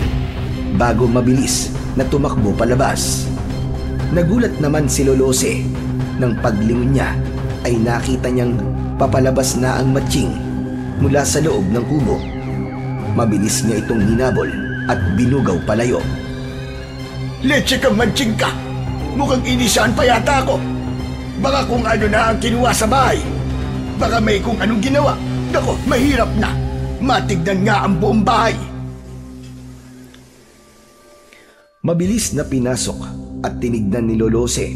bago mabilis na tumakbo palabas. Nagulat naman si Lolose nang paglingon niya ay nakita niyang papalabas na ang matching mula sa loob ng kubo. Mabilis niya itong hinabol at binugaw palayo. Leche kang matching ka! Mukhang inisaan pa yata ako. Baka kung ano na ang kinuha sa bahay. Baka may kung anong ginawa. Nako, mahirap na. Matignan nga ang buong bahay. Mabilis na pinasok at tinignan ni Lolose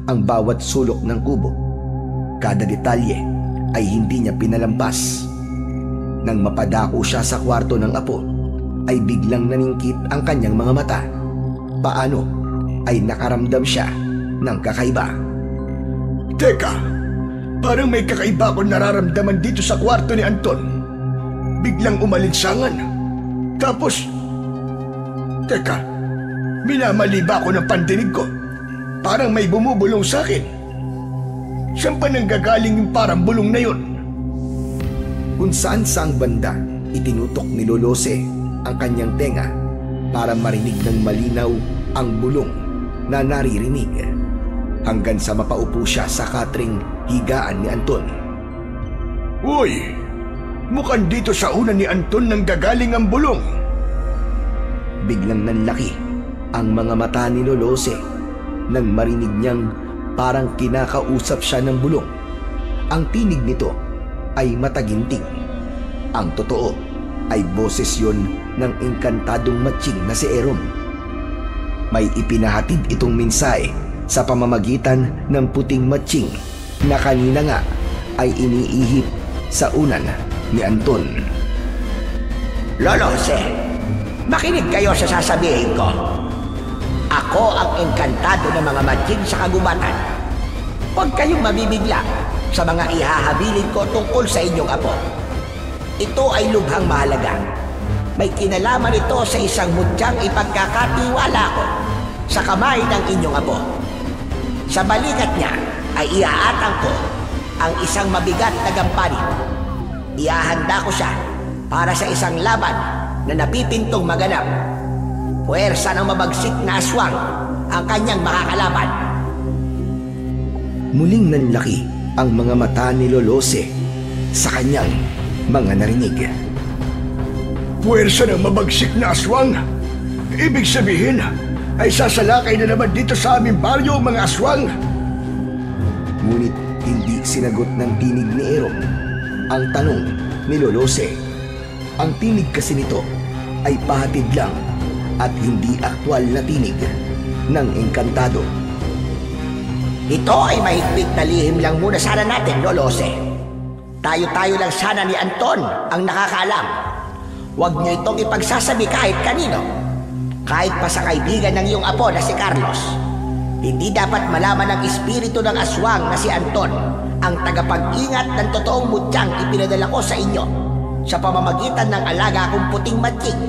ang bawat sulok ng kubo. Kada detalye ay hindi niya pinalampas. Nang mapadako siya sa kwarto ng apo, ay biglang naningkit ang kanyang mga mata. Paano ay nakaramdam siya ng kakaiba. Teka, parang may kakaiba akong nararamdaman dito sa kwarto ni Anton. Biglang umalinsangan. Tapos, teka, minamali ba ako ng pandinig ko? Parang may bumubulong sa akin. Saan pa nanggagaling yung parang bulong na yun? Kung saan saang banda, itinutok ni Lolose ang kanyang tenga para marinig ng malinaw ang bulong na naririnig. Hanggang sa mapaupo siya sa katring higaan ni Anton. Uy! Mukhang dito sa unan ni Anton nang gagaling ang bulong. Biglang nanlaki ang mga mata ni Lolose nang marinig niyang parang kinakausap siya ng bulong. Ang tinig nito ay mataginting. Ang totoo ay boses yon ng engkantadong matching na si Erom. May ipinahatid itong mensahe sa pamamagitan ng puting matching na kanina nga ay iniihip sa unan ni Anton. Lolose, makinig kayo sa sasabihin ko. Ako ang engkantado ng mga matching sa kagubatan. Huwag kayong mabibigla sa mga ihahabilin ko tungkol sa inyong apo. Ito ay lubhang mahalaga. May kinalaman ito sa isang mutyang ipagkakatiwala ko sa kamay ng inyong apo. Sa balikat niya ay iaatang ko ang isang mabigat na gampanin. Iahanda ko siya para sa isang laban na napipintong maganap. Puwersa ng mabagsik na aswang ang kanyang makakalaban. Muling nanlaki ang mga mata ni Lolose sa kanyang mga narinig. Puwersa ng mabagsik na aswang? Ibig sabihin ay sasalakay na naman dito sa aming baryo mga aswang. Ngunit hindi sinagot ng tinig ni Erom ang tanong ni Lolose. Ang tinig kasi nito ay pahatid lang at hindi aktwal na tinig ng engkantado. Ito ay mahigpit na lihim lang muna sana natin, Lolose. Tayo-tayo lang sana ni Anton ang nakakaalam. Huwag niyo itong ipagsasabi kahit kanino. Kahit pa sa kaibigan ng iyong apo na si Carlos. Hindi dapat malaman ng espiritu ng aswang na si Anton ang tagapag-ingat ng totoong mutyang ipinadala ko sa inyo sa pamamagitan ng alaga kong puting matching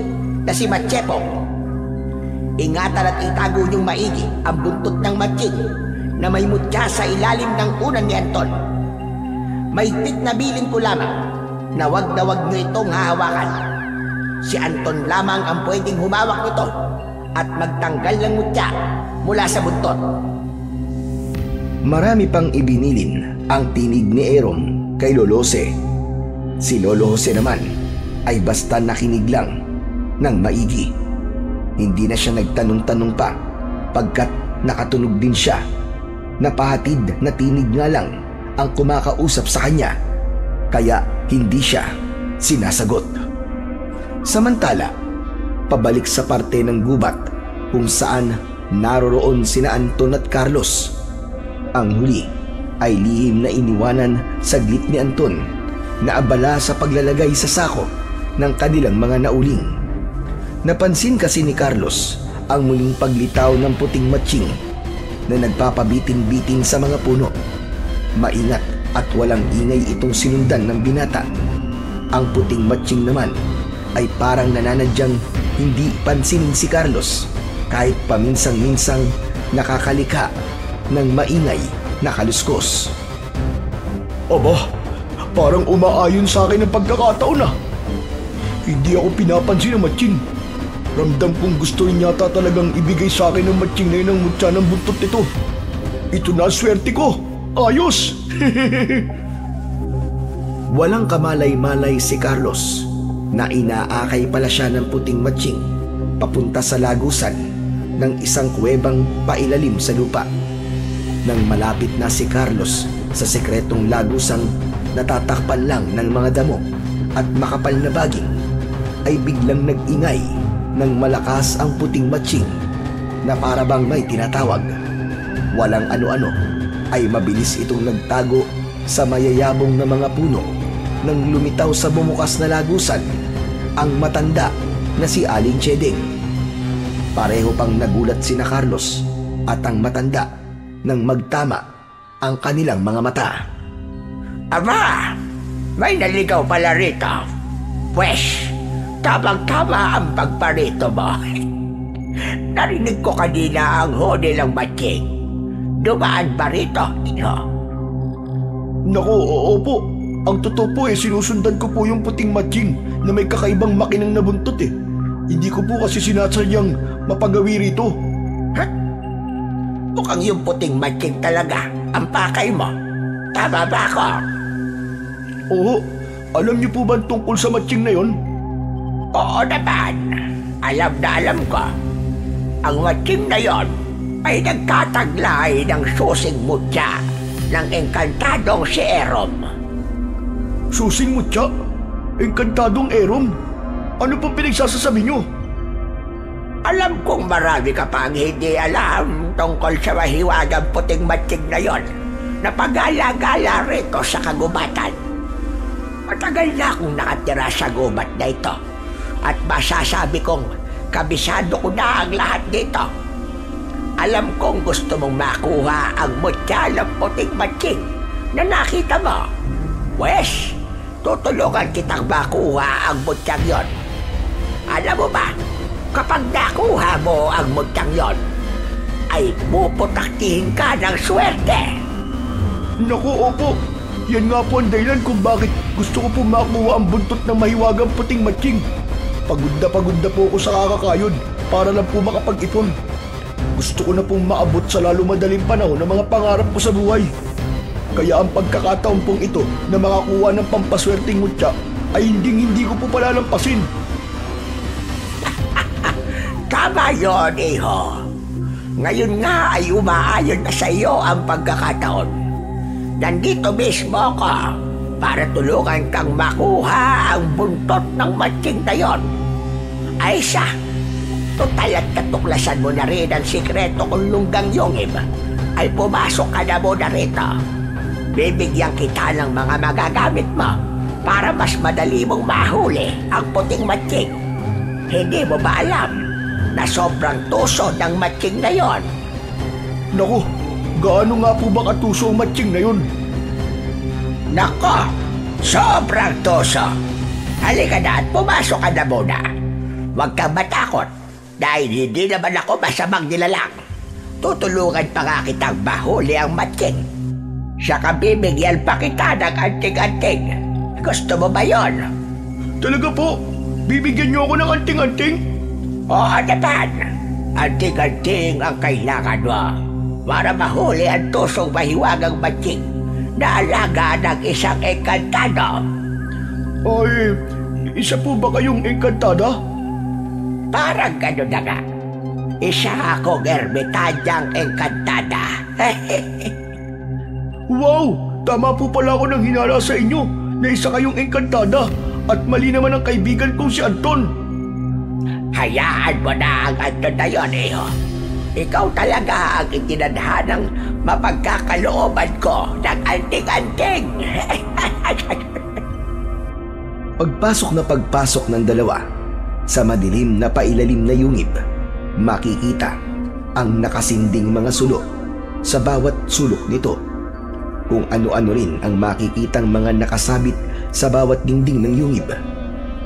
na si Matchepong. Ingatan at itago niyong maigi ang buntot ng matching na may mutya sa ilalim ng unan ni Anton. Mahigpit na bilin ko lamang na wag niyo itong hahawakan. Si Anton lamang ang pwedeng humawak nito at magtanggal ng mutya mula sa buntot. Marami pang ibinilin ang tinig ni Erom kay Lolose. Si Lolo Jose naman ay basta nakinig lang ng maigi. Hindi na siya nagtanong-tanong pa pagkat nakatunog din siya. Napahatid na tinig nga lang ang kumakausap sa kanya, kaya hindi siya sinasagot. Samantala, pabalik sa parte ng gubat kung saan naroroon sina Anton at Carlos. Ang huli ay lihim na iniwanan saglit ni Anton na abala sa paglalagay sa sako ng kanilang mga nauling. Napansin kasi ni Carlos ang muling paglitaw ng puting matching na nagpapabitin-bitin sa mga puno. Maingat at walang ingay itong sinundan ng binata. Ang puting matching naman ay parang nananadyang hindi pansinin si Carlos kahit paminsan-minsang nakakalika ng maingay na kaluskos. Aba, parang umaayon sa akin ang pagkakataon na. Hindi ako pinapansin ng matching. Ramdam kong gusto rin yata talagang ibigay sa akin ng matching na yun ang mutya ng buntot nito. Ito na swerte ko. Ayos! Walang kamalay-malay si Carlos na inaakay pala siya ng puting matching papunta sa lagusan ng isang kuwebang pailalim sa lupa. Nang malapit na si Carlos sa sekretong lagusang natatakpan lang ng mga damo at makapal na baging, ay biglang nag-ingay ng malakas ang puting matching na para bang may tinatawag. Walang ano-ano ay mabilis itong nagtago sa mayayabong na mga puno nang lumitaw sa bumukas na lagusan ang matanda na si Aling Chedeng. Pareho pang nagulat sina Carlos at ang matanda nang magtama ang kanilang mga mata. Aba, may naligaw pala rito. Pwes, tamang-tama ang pagparito mo. Narinig ko kanina ang hodi ng matching. Dumaan ba rito, Tino? Naku, opo. Ang totoo po sinusundan ko po yung puting matching na may kakaibang makinang nabuntot eh. Hindi ko po kasi sinasadyang mapagawi rito. Huh? Mukhang yung puting matching talaga ang pakay mo. Tama ba ako? Oo, alam niyo po ba tungkol sa matching na yon? Oo naman. Alam na alam ko. Ang matching na yon ay nagkataglay ng susing mutya ng engkantadong si Erom. Susing mutya? Engkantadong Erom? Ano pong pinagsasasabi niyo? Alam kong marami ka pang hindi alam tungkol sa mahiwagang puting matching na yon na pag-alagala rito sa kagubatan. Matagal na akong nakatira sa gubat na ito at masasabi kong kabisado ko na ang lahat dito. Alam kong gusto mong makuha ang mutya ng puting matching na nakita mo. Wes, tutulungan kitang makuha ang mutyang yon. Alam mo ba, kapag nakuha mo ang mutyang yon, ay puputaktihin ka ng swerte. Naku, opo. Yan nga po ang dahilan kung bakit gusto ko po makuha ang buntot ng mahiwagang puting matching. Pagod na po ako sa kakakayod para lang po makapag-ipon. Gusto ko na pong maabot sa lalo madaling panahon ng mga pangarap ko sa buhay. Kaya ang pagkakataon pong ito na makakuha ng pampaswerteng mutya ay hindi ko po palalampasin. Tama yun, iho. Ngayon nga ay umaayon na sa iyo ang pagkakataon. Nandito mismo ako para tulungan kang makuha ang buntot ng matching na yon. Ay siya, total at katuklasan mo na rin ang sikreto kung lunggang yungib, ay pumasok ka na muna rito. Bibigyan kita ng mga magagamit mo para mas madali mong mahuli ang puting matching. Hindi mo ba alam na sobrang tuso ng matching na yon? Naku, gaano nga po ba katuso ang matching na yun? Nako, sobrang tuso. Halika na at pumasok ka na muna. Huwag kang matakot dahil hindi naman ako masamang nilalang. Tutulungan pa nga kitang mahuli ang matching. Saka bibigyan pa kita ng anting-anting. Gusto mo ba yon? Talaga po? Bibigyan niyo ako ng anting-anting? Oo naman. Anting-anting ang kailangan mo para mahuli ang tusong mahiwagang matching na alaga ng isang engkantado. Ay, isa po ba kayong engkantada? Parang gano'n na nga. Isa akong ermitadyang engkantada. Wow! Tama po pala ako nang hinala sa inyo na isa kayong engkantada at mali naman ang kaibigan kong si Anton. Hayaan mo na ang Anton na yun, iho. Ikaw talaga ang itinadhanang mapagkakalooban ko ng anting-anting. Pagpasok ng dalawa sa madilim na pailalim na yungib, makikita ang nakasinding mga sulok sa bawat sulok nito. Kung ano-ano rin ang makikitang mga nakasabit sa bawat dingding ng yungib.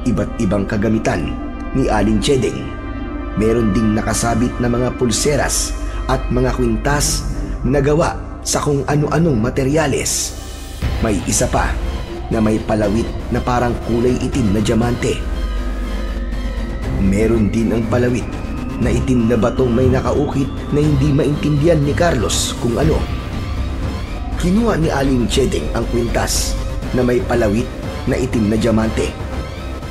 Iba't ibang kagamitan ni Aling Chedeng. Meron ding nakasabit na mga pulseras at mga kwintas na gawa sa kung ano-anong materyales. May isa pa na may palawit na parang kulay itim na diamante. Meron din ang palawit na itim na batong may nakaukit na hindi maintindihan ni Carlos kung ano. Kinuha ni Aling Chedeng ang kwintas na may palawit na itim na diamante.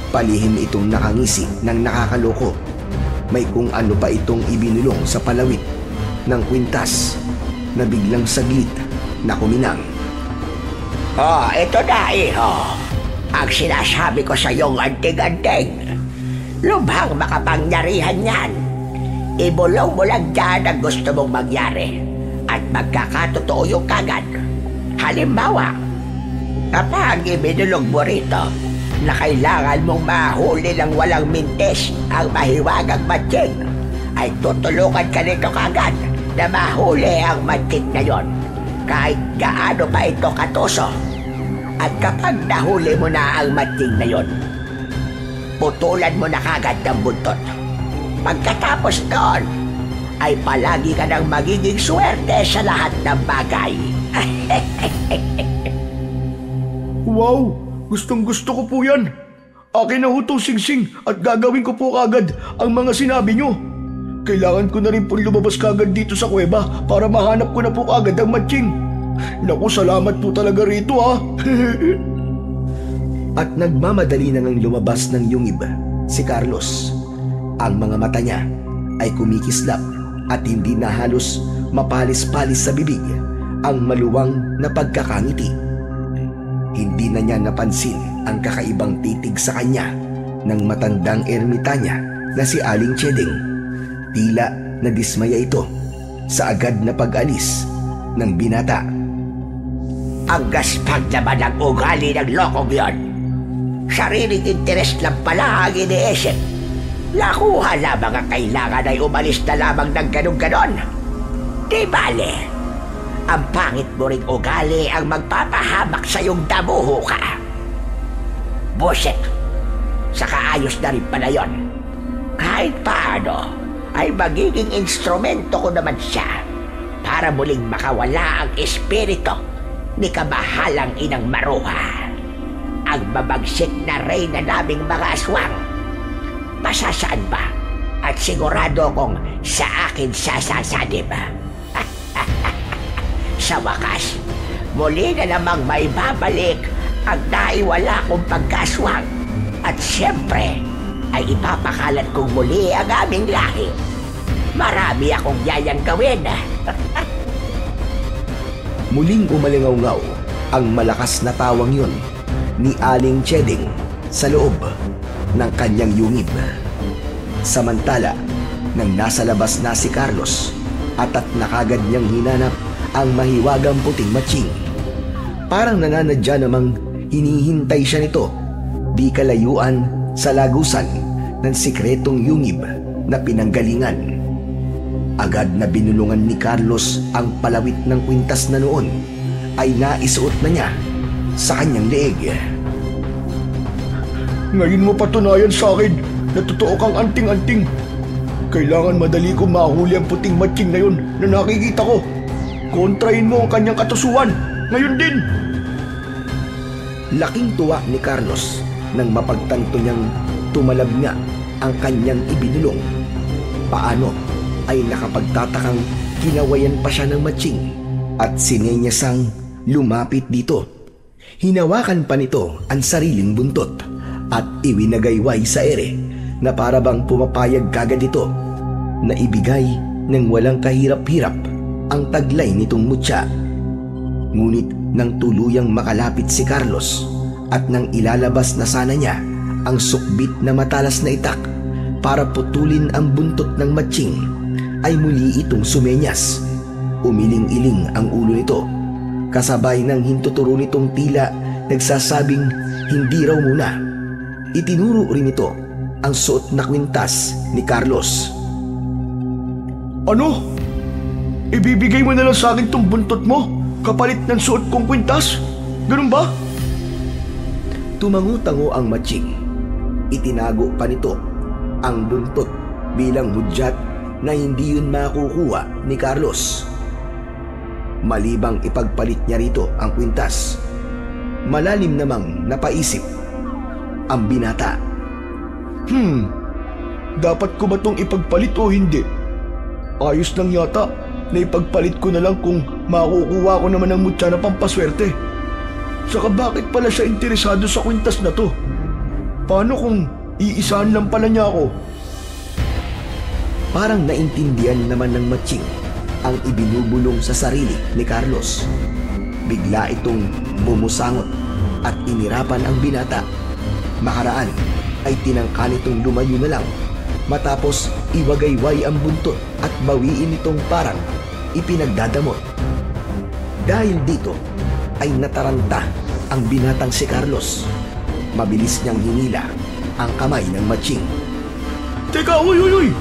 Palihim itong nakangisi ng nakakaloko. May kung ano pa itong ibinulong sa palawit ng kwintas na biglang saglit na kuminang. Oh, ito na, iho. Ang sinasabi ko sa iyong anting-anting. Lubhang makapangyarihan yan. Ibulong mo lang dyan ang gusto mong mangyari at magkakatotoo yung kagad. Halimbawa, kapag ibinulong mo rito na kailangan mong mahuli ng walang mintis ang mahiwagang matching, ay tutulungan ka nito kagad na mahuli ang matching na yon, kahit gaano pa ito katuso. At kapag nahuli mo na ang matching na yon, putulan mo na kagad ng buntot. Pagkatapos noon, ay palagi ka nang magiging swerte sa lahat ng bagay. Wow! Gustong-gusto ko po yan. Akin na ho itong singsing at gagawin ko po kagad ang mga sinabi nyo. Kailangan ko na rin po lumabas kagad dito sa kuweba para mahanap ko na po kagad ang matching. Naku, salamat po talaga rito ha. At nagmamadali na ngang lumabas ng yungib si Carlos. Ang mga mata niya ay kumikislap at hindi na halos mapalis-palis sa bibig ang maluwang na pagkakangiti. Hindi na niya napansin ang kakaibang titig sa kanya ng matandang ermitanya na si Aling Chedeng. Tila nadismaya ito sa agad na pag-alis ng binata. Ang gaspag naman ang ugali ng lokong yon. Sariling interes lang pala ang iniisip. Nakuha lamang ang kailangan ay umalis na lamang ng ganon-ganon. Di bale, ang pangit mo ring ugali ang magpapahamak sa iyong damuho ka. Buset, saka ayos na rin pala yun. Kahit paano, ay magiging instrumento ko naman siya para muling makawala ang espiritu ni kabahalang Inang Maruha, ang babagsik na reyna naming mga aswang. Masasaan ba? At sigurado kong sa akin sasasadib. Sa wakas, muli na namang may babalik ang naiwala kong pagkaswang. At siyempre, ay ipapakalat kong muli ang aming lahi. Marami akong yayang gawin. Muling umalingaw-ngaw ang malakas na tawang yun ni Aling Cheding sa loob ng kanyang yungib. Samantala, nang nasa labas na si Carlos at nakagad niyang hinanap ang mahiwagang puting matching. Parang nananadya namang hinihintay siya nito di kalayuan sa lagusan ng sikretong yungib na pinanggalingan. Agad na binulungan ni Carlos ang palawit ng kwintas na noon ay naisuot na niya sa kanyang leeg. Ngayon mo patunayan sa akin na totoo kang anting-anting. Kailangan madali kong mahuli ang puting matching na yun na nakikita ko. Kontrahin mo ang kanyang katusuan. Ngayon din. Laking tuwa ni Carlos nang mapagtanto niyang tumalab nga ang kanyang ibinulong. Paano ay nakapagtatakang kinawayan pa siya ng matching at sinenyasang lumapit dito. Hinawakan pa nito ang sariling buntot at iwinagayway sa ere na para bang pumapayag kagad ito na ibigay ng walang kahirap-hirap ang taglay nitong mutya. Ngunit nang tuluyang makalapit si Carlos at nang ilalabas na sana niya ang sukbit na matalas na itak para putulin ang buntot ng matching, ay muli itong sumenyas. Umiling-iling ang ulo nito, kasabay ng hintuturo nitong tila nagsasabing hindi raw muna. Itinuro rin ito ang suot na kwintas ni Carlos. Ano? Ibibigay mo na lang sa akin tong buntot mo kapalit ng suot kong kwintas? Ganun ba? Tumango-tango ang matching. Itinago pa nito ang buntot bilang hudyat na hindi yun makukuha ni Carlos. Malibang ipagpalit niya rito ang kwintas, malalim namang napaisip ang binata. Dapat ko ba tong ipagpalit o hindi? Ayos lang yata na ipagpalit ko na lang kung makukuha ko naman ang mutya na pampaswerte. Saka bakit pala siya interesado sa kwintas na to? Paano kung iisahan lang pala niya ako? Parang naintindihan naman ng matching ang ibinubulong sa sarili ni Carlos. Bigla itong bumusangot at inirapan ang binata. Makaraan ay tinangka nitong lumayo na lang matapos iwagayway ang buntot at bawiin itong parang ipinagdadamot. Dahil dito ay nataranta ang binatang si Carlos. Mabilis niyang hinila ang kamay ng matching. Teka, uy!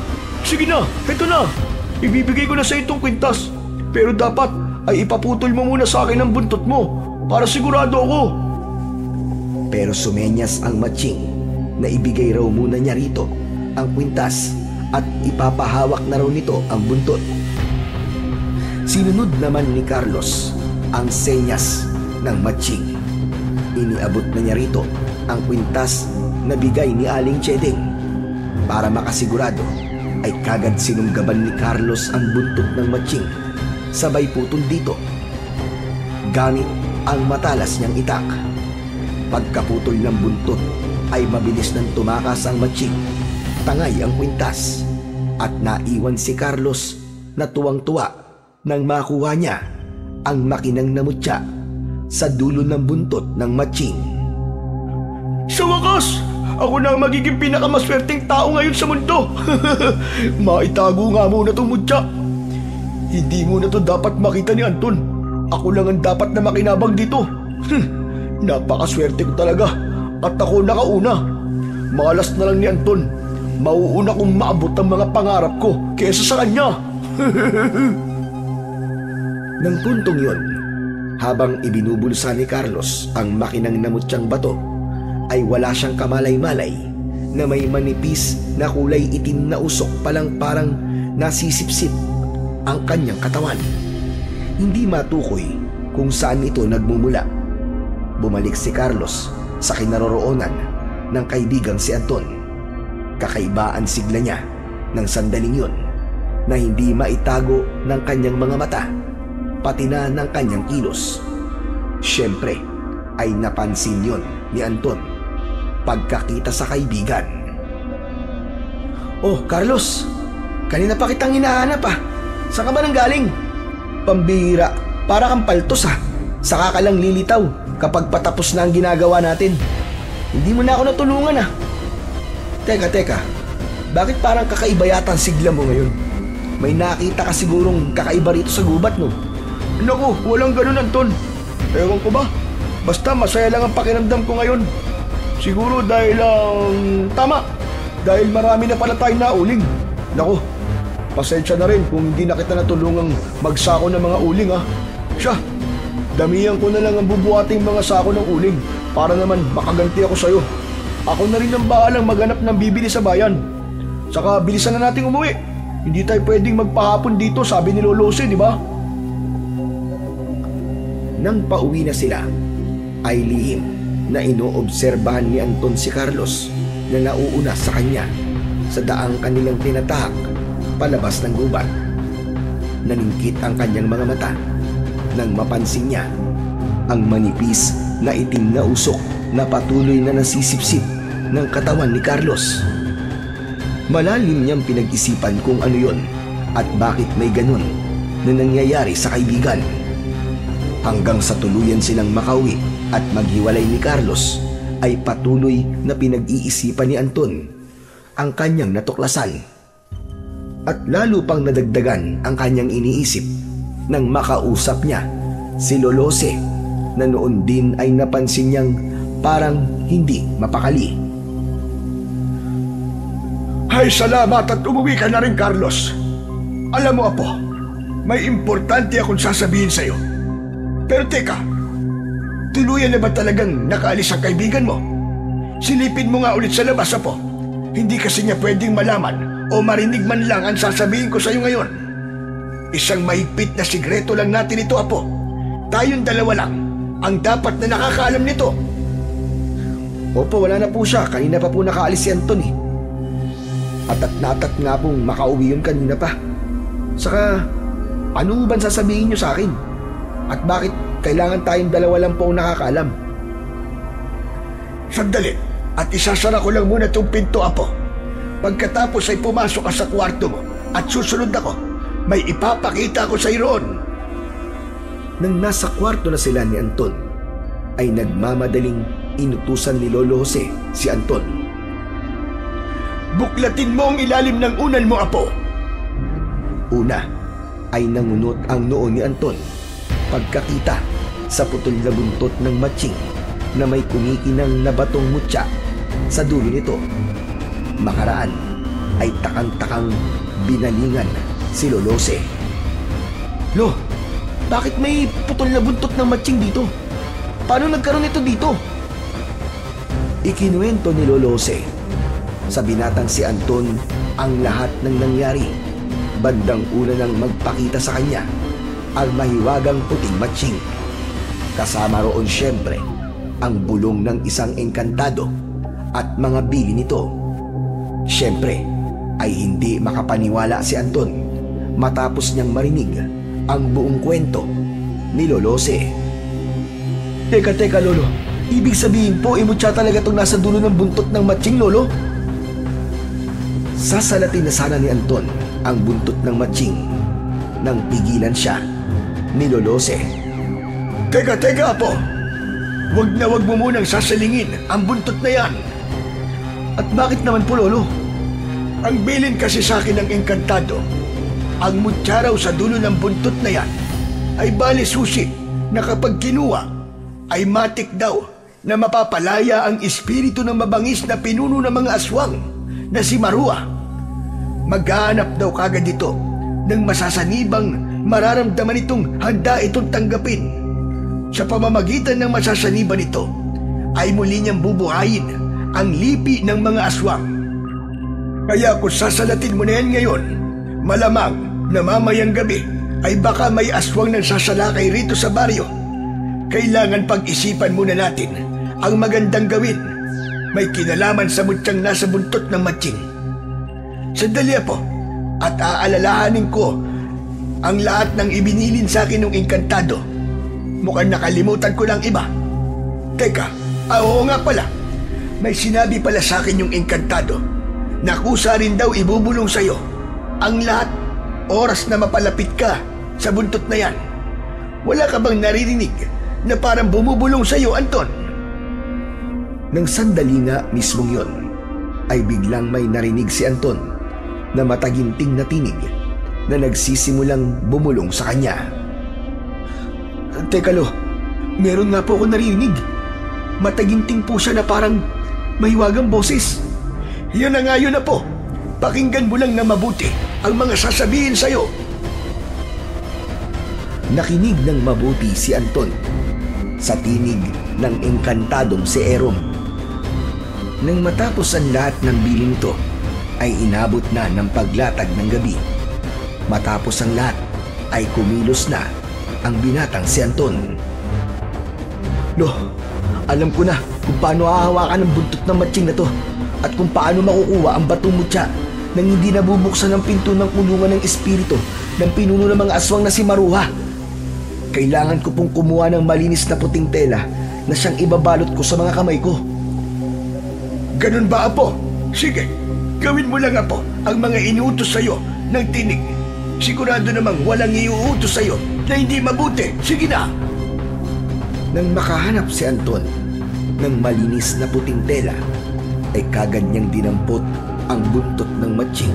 Sige na, eto na. Ibibigay ko na sa itong kwintas. Pero dapat ay ipaputol mo muna sa akin ang buntot mo para sigurado ako. Pero sumenyas ang matching na ibigay raw muna niya rito ang kwintas at ipapahawak na raw nito ang buntot. Sinunod naman ni Carlos ang senyas ng matching. Iniabot na niya rito ang kwintas na bigay ni Aling Cheding. Para makasigurado ay kagad sinunggaban ni Carlos ang buntot ng matching, sabay putol dito gamit ang matalas niyang itak. Pagkaputol ng buntot ay mabilis nang tumakas ang matching. Tangay ang kwintas at naiwan si Carlos na tuwang-tuwa nang makuha niya ang makinang na mutya sa dulo ng buntot ng matching. Sa wakas, ako na ang magiging pinakamaswerteng tao ngayon sa mundo. Maitago nga muna itong mutya. Hindi muna to dapat makita ni Anton. Ako lang ang dapat na makinabang dito. Napakaswerte ko talaga at ako nakauna. Malas na lang ni Anton. Mauuna kong maabot ang mga pangarap ko kesa sa kanya. Nang puntong yun, habang ibinubulsa ni Carlos ang makinang namutyang bato, ay wala siyang kamalay-malay na may manipis na kulay itim na usok palang parang nasisipsip ang kanyang katawan. Hindi matukoy kung saan ito nagmumula. Bumalik si Carlos sa kinaroroonan ng kaibigang si Anton. Kakaiba ang sigla niya ng sandaling yun na hindi maitago ng kanyang mga mata, pati na ng kanyang kilos. Siyempre ay napansin yun ni Anton pagkakita sa kaibigan. "Oh, Carlos, kanina pa kitang hinahanap ah. Saan ka ba nanggaling? Pambihira, para kang paltos ah. Saka ka lang lilitaw kapag patapos na ang ginagawa natin. Hindi mo na ako natulungan ah." Teka, bakit parang kakaiba yata ang sigla mo ngayon? May nakita ka sigurong kakaiba rito sa gubat, no? Naku, walang ganun, Anton. Ewan ko ba? Basta masaya lang ang pakiramdam ko ngayon. Siguro dahil tama. Dahil marami na pala tayong nauling. Naku, pasensya na rin kung hindi na kita natulungang magsako ng mga uling ha. Siya, damihan ko na lang ang bubuhating mga sako ng uling para naman makaganti ako sa'yo. Ako na rin ang bahalang maghanap ng bibili sa bayan. Saka bilisan na nating umuwi. Hindi tayo pwedeng magpahapon dito, sabi ni Lolo Jose, di ba? Nang pauwi na sila, ay lihim na inoobserbahan ni Anton si Carlos na nauuna sa kanya sa daang kanilang tinatahak palabas ng gubat. Naningkit ang kanyang mga mata nang mapansin niya ang manipis na itim na usok na patuloy na nasisipsip ng katawan ni Carlos. Malalim niyang pinag-isipan kung ano yon at bakit may ganun na nangyayari sa kaibigan. Hanggang sa tuluyan silang makauwi at maghiwalay ni Carlos, ay patuloy na pinag-iisipan ni Anton ang kanyang natuklasan. At lalo pang nadagdagan ang kanyang iniisip nang makausap niya si Lolo Jose na noon din ay napansin niyang parang hindi mapakali. Ay, salamat at umuwi ka na rin, Carlos. Alam mo, Apo, may importante akong sasabihin sa'yo. Pero teka, tuluyan na ba talagang nakaalis ang kaibigan mo? Silipin mo nga ulit sa labas, Apo. Hindi kasi niya pwedeng malaman o marinig man lang ang sasabihin ko sa'yo ngayon. Isang mahigpit na sikreto lang natin ito, Apo. Tayong dalawa lang ang dapat na nakakaalam nito. Opo, wala na po siya. Kanina pa po nakaalis si Anton eh. Atat nga pong makauwi yun kanina pa. Saka, ano ba sasabihin niyo sa akin? At bakit kailangan tayong dalawa lang po ang nakakaalam? Sandali, at isasara ko lang muna itong pinto, Apo. Pagkatapos ay pumasok ka sa kwarto mo at susunod ako. May ipapakita ko sa iron. Nang nasa kwarto na sila ni Anton, ay nagmamadaling inutusan ni Lolo Jose si Anton. Buklatin mo ang ilalim ng unan mo, Apo. Una ay nangunot ang noo ni Anton pagkakita sa putol na buntot ng matching na may kumikinang na batong mutya sa dulo nito. Makaraan ay takang-takang binalingan si Lolo Jose. "Lo, bakit may putol na buntot ng matching dito? Paano nagkaroon ito dito?" Ikinuwento ni Lolo Jose sa binatang si Anton ang lahat ng nangyari. Bandang una nang magpakita sa kanya ang mahiwagang puting matching. Kasama roon siyempre ang bulong ng isang engkantado at mga bili nito. Siyempre ay hindi makapaniwala si Anton matapos niyang marinig ang buong kwento ni Lolo Jose. Teka, Lolo. Ibig sabihin po, imutya talaga itong nasa dulo ng buntot ng matching, Lolo? Sasalatin na sana ni Anton ang buntot ng matching nang pigilan siya ni Lolo Jose. Teka, Apo. Wag mo munang sasalingin ang buntot na yan. At bakit naman po, Lolo? Ang bilin kasi sa akin ng engkantado, ang mutya raw sa dulo ng buntot na yan ay bali susi na kapag kinuha ay matik daw na mapapalaya ang espiritu ng mabangis na pinuno ng mga aswang na si Marua. Maghahanap daw kagad ito ng masasanibang mararamdaman itong handa itong tanggapin. Sa pamamagitan ng masasaniban nito, ay muli niyang bubuhayin ang lipi ng mga aswang. Kaya kung sasalatin mo na yan ngayon, malamang na mamayang gabi ay baka may aswang nang sasalakay rito sa baryo. Kailangan pag-isipan muna natin ang magandang gawin. May kinalaman sa mutyang nasa buntot ng matching. Sandali po, at aalalahanin ko ang lahat ng ibinilin sa akin ng engkantado. Mukhang nakalimutan ko lang iba. Teka, oo nga pala. May sinabi pala sa akin yung engkantado na kusa rin daw ibubulong sa'yo ang lahat oras na mapalapit ka sa buntot na yan. Wala ka bang naririnig na parang bumubulong sa'yo, Anton? Nang sandali nga mismong yon, ay biglang may narinig si Anton na mataginting na tinig na nagsisimulang bumulong sa kanya. Teka lo, meron nga po ako narinig. Mataginting po siya na parang mahiwagang boses. Yan na nga yun na po. Pakinggan mo lang na mabuti ang mga sasabihin sa'yo. Nakinig ng mabuti si Anton sa tinig ng engkantadong si Erom. Nang matapos ang lahat ng bilin nito, ay inabot na ng paglatag ng gabi. Matapos ang lahat, ay kumilos na ang binatang si Anton. Lo, alam ko na kung paano hahawakan ang buntot ng matching na to at kung paano makukuha ang batong mutya nang hindi nabubuksan ang pinto ng kulungan ng espiritu ng pinuno ng mga aswang na si Maruha. Kailangan ko pong kumuha ng malinis na puting tela na siyang ibabalot ko sa mga kamay ko. Ganun ba, Apo? Sige, gawin mo lang, Apo, ang mga inuutos sa'yo ng tinig. Sigurado namang walang iuutos sa'yo na hindi mabuti. Sige na! Nang makahanap si Anton ng malinis na puting tela, ay kagad niyang dinampot ang buntot ng matching.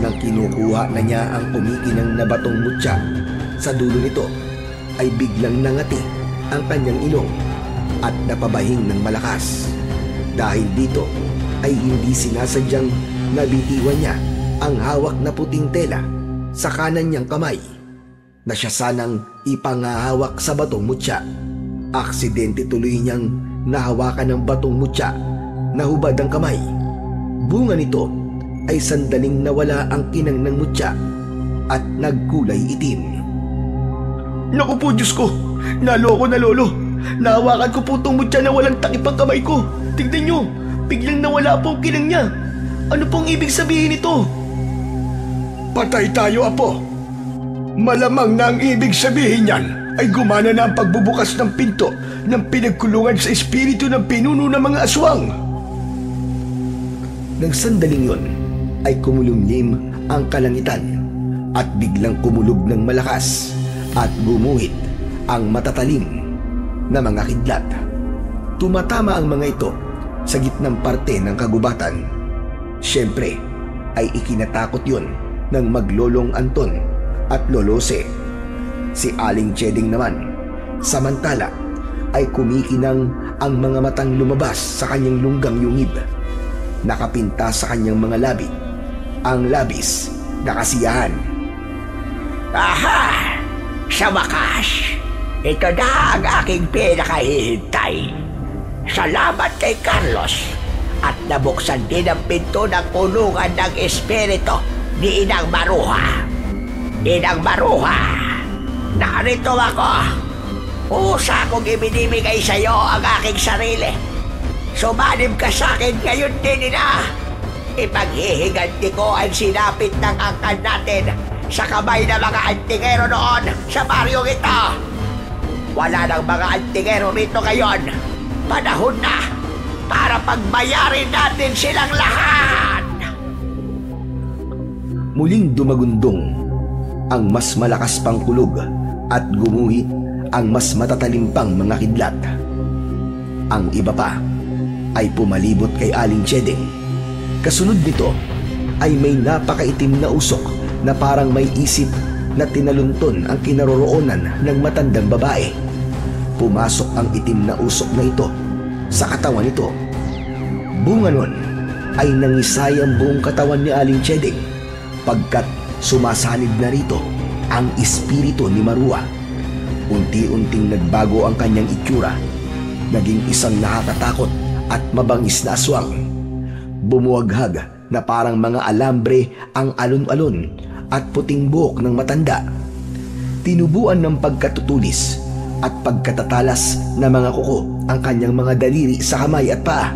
Nang kinukuha na niya ang kumikinang na batong mutya, sa dulo nito ay biglang nangati ang kanyang ilong at napabahing ng malakas. Dahil dito ay hindi sinasadyang nabitiwan niya ang hawak na puting tela sa kanan niyang kamay na siya sanang ipangahawak sa batong mutya. Aksidente tuloy niyang nahawakan ng batong mutya, nahubad ang kamay. Bunga nito ay sandaling nawala ang kinang ng mutya at nagkulay itim. Naku po, Diyos ko! Naloko na, Lolo! Nahawakan ko po itong mutya na walang takip ang kamay ko. Tignan nyo! Biglang nawala po ang kinang niya. Ano pong ibig sabihin nito? Patay tayo, Apo! Malamang na ang ibig sabihin niyan ay gumana na ang pagbubukas ng pinto ng pinagkulungan sa espiritu ng pinuno ng mga aswang. Nang sandaling yon ay kumulumlim ang kalangitan at biglang kumulog ng malakas at gumuhit ang matatalim na mga kidlat. Tumatama ang mga ito sa gitnang parte ng kagubatan. Siyempre ay ikinatakot yon ng maglolong Anton at Lolose. Si Aling Cheding naman, samantala ay kumikinang ang mga matang lumabas sa kanyang lunggang yungib. Nakapinta sa kanyang mga labi ang labis na kasiyahan. Aha! Sa wakas, ito na ang aking pinakahihintay. Salamat kay Carlos at nabuksan din ang pinto ng kulungan ng espiritu ni Inang Maruha. Inang Maruha, narito ako. Usa kong ibinibigay sa iyo ang aking sarili. Sumanib ka sa akin ngayon din, Ina. Ipaghihiganti ko ang sinapit ng angkan natin sa kamay ng mga antingero noon sa baryong ito. Wala nang mga antingero rito ngayon. Panahon na para pagbayarin natin silang lahat. Muling dumagundong ang mas malakas pang kulog at gumuhit ang mas matatalim pang mga kidlat. Ang iba pa ay pumalibot kay Aling Cheding. Kasunod nito ay may napakaitim na usok na parang may isip na tinalunton ang kinaroroonan ng matandang babae. Pumasok ang itim na usok na ito sa katawan nito. Bunga nun ay nangisay ang buong katawan ni Aling Cheding pagkat sumasanib na rito ang espiritu ni Marua. Unti-unting nagbago ang kanyang itsura. Naging isang nakakatakot at mabangis na aswang. Bumuwaghag na parang mga alambre ang alon-alon at puting buhok ng matanda. Tinubuan ng pagkatutulis at pagkatatalas na mga kuko ang kanyang mga daliri sa kamay at paa.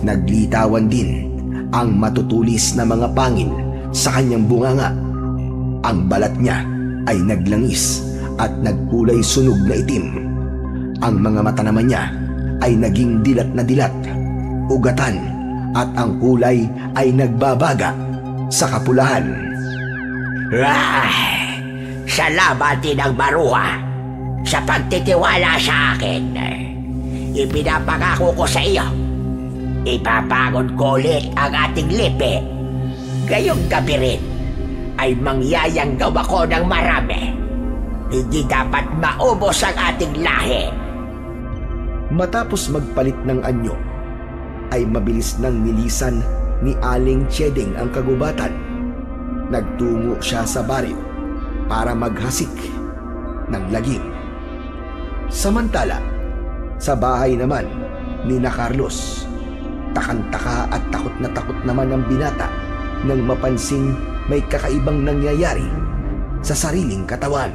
Naglitawan din ang matutulis na mga pangil sa kanyang bunganga. Ang balat niya ay naglangis at nagkulay sunog na itim. Ang mga mata naman niya ay naging dilat na dilat, ugatan, at ang kulay ay nagbabaga sa kapulahan. Salamat din ang Marua sa pagtitiwala sa akin. Ipinapangako ko sa iyo, ipapangon ko ulit ang ating lipi. Ngayong gabi rin ay mangyayanggaw ako ng marami. Hindi dapat maubos ang ating lahi. Matapos magpalit ng anyo, ay mabilis nang nilisan ni Aling Chedeng ang kagubatan. Nagtungo siya sa baryo para maghasik ng lagim. Samantala, sa bahay naman ni na Carlos, takang-taka at takot na takot naman ang binata nang mapansing may kakaibang nangyayari sa sariling katawan.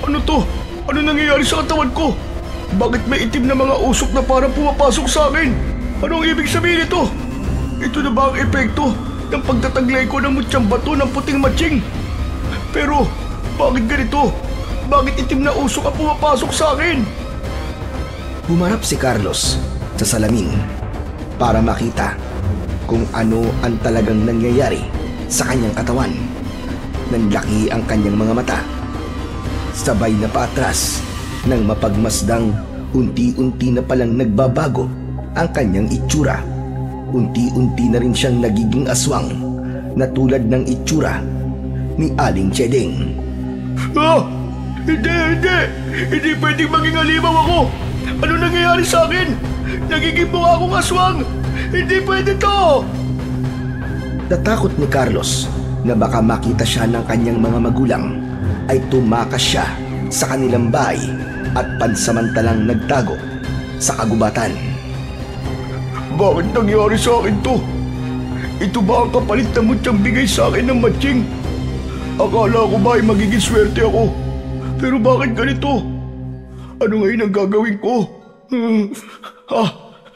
Ano to? Ano nangyayari sa katawan ko? Bakit may itim na mga usok na parang pumapasok sa akin? Ano ang ibig sabihin ito? Ito na ba ang epekto ng pagtataglay ko ng mutyang bato ng puting matching? Pero, bakit ganito? Bakit itim na usok ang pumapasok sa akin? Humarap si Carlos sa salamin para makita kung ano ang talagang nangyayari sa kanyang katawan. Nanlaki ang kanyang mga mata. Sabay na paatras nang mapagmasdang unti-unti na palang nagbabago ang kanyang itsura. Unti-unti na rin siyang nagiging aswang na tulad ng itsura ni Aling Chedeng. Hindi pwedeng maging halimaw ako. Ano nangyayari sa akin? Nagiging mukha akong aswang. Hindi pwede to. Natakot ni Carlos na baka makita siya ng kanyang mga magulang, ay tumakas siya sa kanilang bahay at pansamantalang nagtago sa kagubatan. Bakit nangyari sa akin to? Ito ba ang kapalit na mutyang bigay sa akin ng matching? Akala ko ba ay magiging swerte ako? Pero bakit ganito? Ano ngayon ang gagawin ko?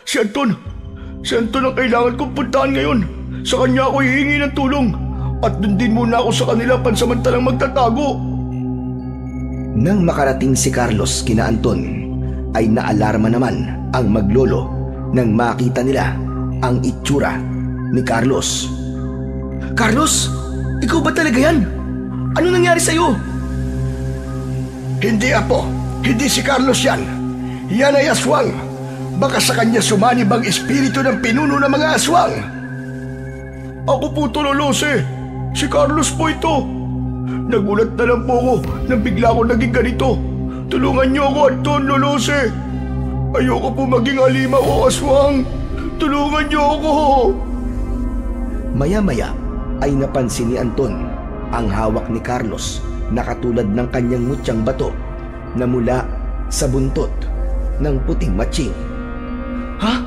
Si Anton! Si Anton ang kailangan kong puntahan ngayon. Sa kanya ako hihingi ng tulong. At dun din muna ako sa kanila pansamantalang magtatago. Nang makarating si Carlos kina Anton, ay naalarma naman ang maglolo nang makita nila ang itsura ni Carlos. Carlos! Ikaw ba talaga yan? Ano nangyari sa'yo? Hindi, Apo. Hindi si Carlos yan. Yan ay aswang. Baka sa kanya sumanib ang espiritu ng pinuno ng mga aswang. Ako po to, Lolose. Si Carlos po ito. Nagulat na lang po ako nang bigla ko naging ganito. Tulungan niyo ako, Anton, Lolose. Ayoko po maging halimaw o aswang. Tulungan niyo ako. Maya-maya ay napansin ni Anton ang hawak ni Carlos na katulad ng kanyang mutyang bato na mula sa buntot ng puting matching. Ha?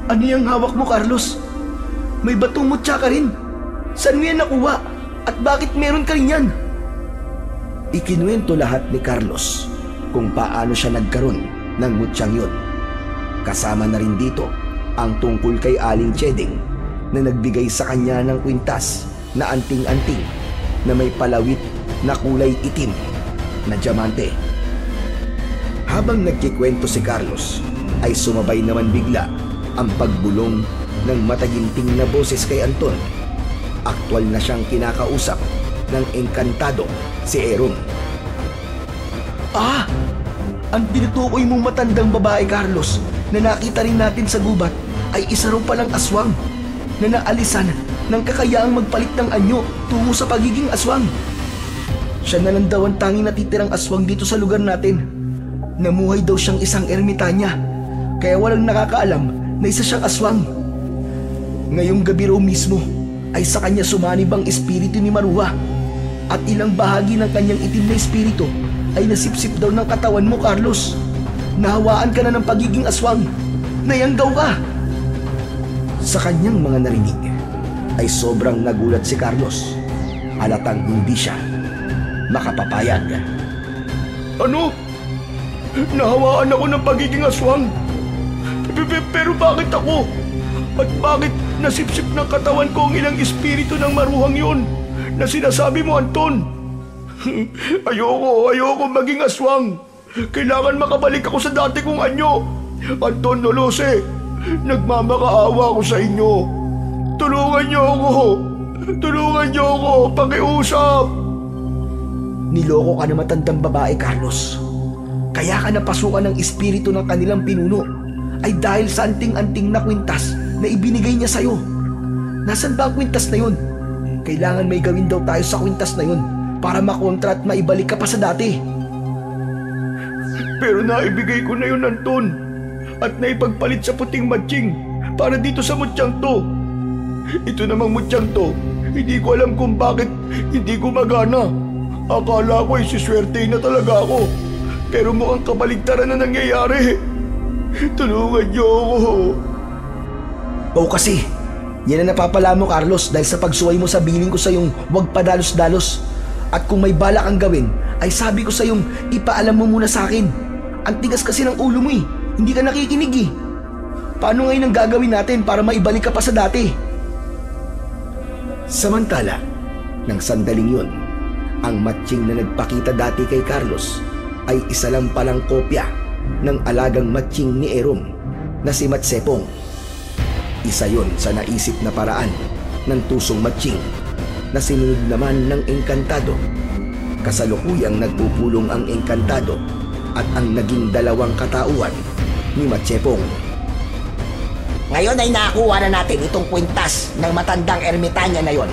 Ano yung hawak mo, Carlos? May batong mutya ka rin. Saan mo yan nakuha? At bakit meron ka rin yan? Ikinuwento lahat ni Carlos kung paano siya nagkaroon ng mutyang yun. Kasama na rin dito ang tungkol kay Aling Chedeng na nagbigay sa kanya ng kwintas na anting-anting na may palawit na kulay itim na diamante. Habang nagkikwento si Carlos, ay sumabay naman bigla ang pagbulong ng mataginting na boses kay Anton. Aktwal na siyang kinakausap ng engkantado si Aaron. Ang tinutukoy mong matandang babae, Carlos, na nakita rin natin sa gubat ay isa raw palang aswang na naalisan ng kakayaang magpalit ng anyo tungo sa pagiging aswang. Siya na lang daw ang tanging natitirang aswang dito sa lugar natin. Namuhay daw siyang isang ermitanya, kaya walang nakakaalam na isa siyang aswang. Ngayong gabi raw mismo ay sa kanya sumanib ang espiritu ni Maruha at ilang bahagi ng kanyang itim na espiritu ay nasipsip daw ng katawan mo, Carlos. Nahawaan ka na ng pagiging aswang. Nayanggaw ka. Sa kanyang mga narinig ay sobrang nagulat si Carlos. Halatang hindi siya makapapayag. Ano? Nahawaan ako ng pagiging aswang? Pero bakit ako? At bakit nasipsip ng katawan ko ang ilang espiritu ng Maruhang yun na sinasabi mo, Anton? Ayoko maging aswang. Kailangan makabalik ako sa dati kong anyo. Anton Nolose, nagmamakaawa ako sa inyo. Tulungan niyo ako, pakiusap. Niloko ka na matandang babae, Carlos. Kaya ka napasukan ng espiritu ng kanilang pinuno ay dahil sa anting-anting na kwintas na ibinigay niya sa'yo. Nasaan ba ang kwintas na yun? Kailangan may gawin daw tayo sa kwintas na yun para makontra at maibalik ka pa sa dati. Pero naibigay ko na yun, Anton, at naipagpalit sa puting matching para dito sa mutyang to. Ito namang mutyang to, hindi ko alam kung bakit hindi gumagana. Akala ko isiswerte na talaga ako, pero mukhang kabaligtaran na nangyayari. Tulungan niyo ako. Oo kasi, yan ang napapala mo, Carlos, dahil sa pagsuway mo sa biling ko sa yung huwag padalos-dalos. At kung may balak kang gawin, ay sabi ko sa yung ipaalam mo muna sa akin. Ang tigas kasi ng ulo mo eh, hindi ka nakikinig eh. Paano ngayon ang gagawin natin para maibalik ka pa sa dati? Samantala, nang sandaling yun, ang matching na nagpakita dati kay Carlos ay isa lang palang kopya ng alagang matching ni Erom na si Matsepong. Isa yon sa naisip na paraan ng tusong matching na sinunod naman ng engkantado. Kasalukuyang nagpupulong ang engkantado at ang naging dalawang katauhan ni Matsepong. Ngayon ay nakuha na natin itong kwintas ng matandang ermitanya na yon,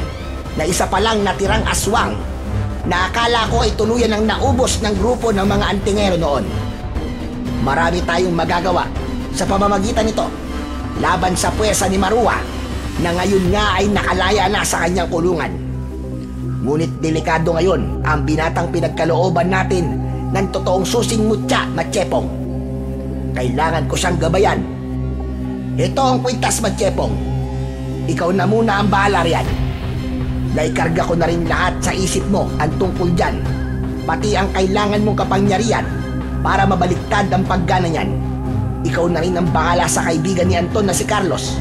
na isa palang natirang aswang na akala ko ay tuluyan ang naubos ng grupo ng mga antingero noon. Marami tayong magagawa sa pamamagitan nito laban sa puwersa ni Maruha na ngayon nga ay nakalaya na sa kanyang kulungan. Ngunit delikado ngayon ang binatang pinagkalooban natin ng totoong susing mutya, Matsepong. Kailangan ko siyang gabayan. Ito ang kwintas, Matsepong. Ikaw na muna ang bahala riyan. Naikarga ko na rin lahat sa isip mo ang tungkol dyan, pati ang kailangan mong kapangyarihan para mabaliktad ang paggana niyan. Ikaw na rin ang bahala sa kaibigan ni Anton na si Carlos.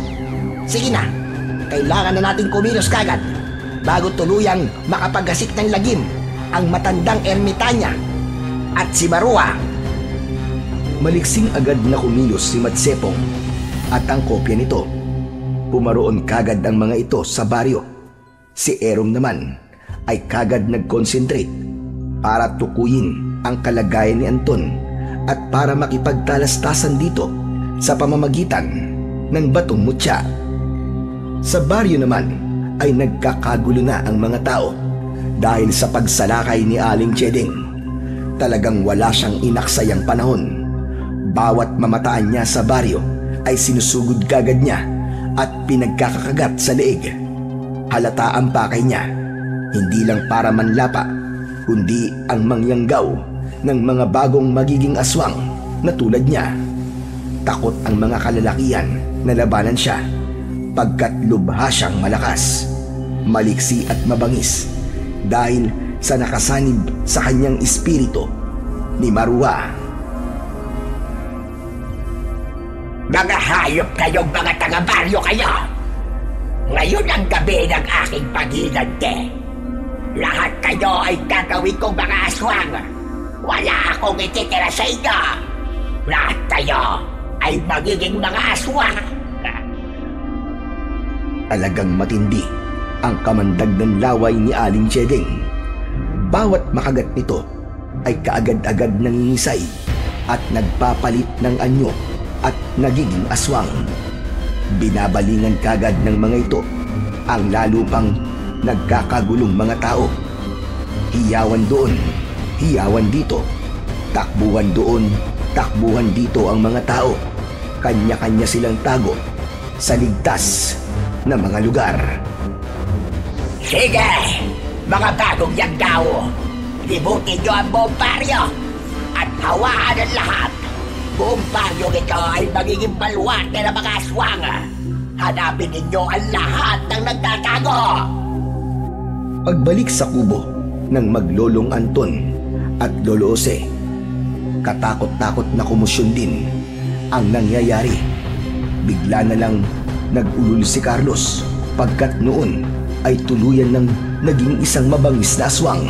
Sige na, kailangan na natin kumilos kagad bago tuluyang makapaggasik ng lagim ang matandang ermitanya at si Maruha. Maliksing agad na kumilos si Matsepong at ang kopya nito. Pumaroon kagad ang mga ito sa baryo. Si Erom naman ay kagad nag-concentrate para tukuyin ang kalagayan ni Anton at para makipagtalastasan dito sa pamamagitan ng batong mutya. Sa baryo naman ay nagkakagulo na ang mga tao dahil sa pagsalakay ni Aling Cheding. Talagang wala siyang inaksayang panahon. Bawat mamataan niya sa baryo ay sinusugod kagad niya at pinagkakakagat sa leeg. Halata ang pakay niya, hindi lang para manlapa, kundi ang mangyanggaw ng mga bagong magiging aswang na tulad niya. Takot ang mga kalalakihan na labanan siya, pagkat lubha siyang malakas, maliksi at mabangis dahil sa nakasanib sa kanyang espiritu ni Maruha. Mga hayop kayong mga taga-baryo kayo! Ngayon ang gabi ng aking paghiganti. Lahat kayo ay gagawin kong mga aswang. Wala akong ititira sa inyo. Lahat kayo ay magiging mga aswang. Talagang matindi ang kamandag ng laway ni Aling Cheding. Bawat makagat nito ay kaagad-agad nangingisay at nagpapalit ng anyo at nagiging aswang. Binabalingan kagad ng mga ito ang lalo pang nagkakagulong mga tao. Hiyawan doon, hiyawan dito, takbuhan doon, takbuhan dito ang mga tao. Kanya-kanya silang tago sa ligtas na mga lugar. Sige, mga bagong yagdaw, libutin nyo ang buong baryo at hawaan ang lahat. Buong baryong ito ay magiging baluarte ng mga aswang. Hanapin ninyo ang lahat ng nagtatago. Pagbalik sa kubo ng maglolong Anton at Lolo Jose, katakot-takot na kumusyon din ang nangyayari. Bigla na lang nag-ulul si Carlos pagkat noon ay tuluyan ng naging isang mabangis na aswang.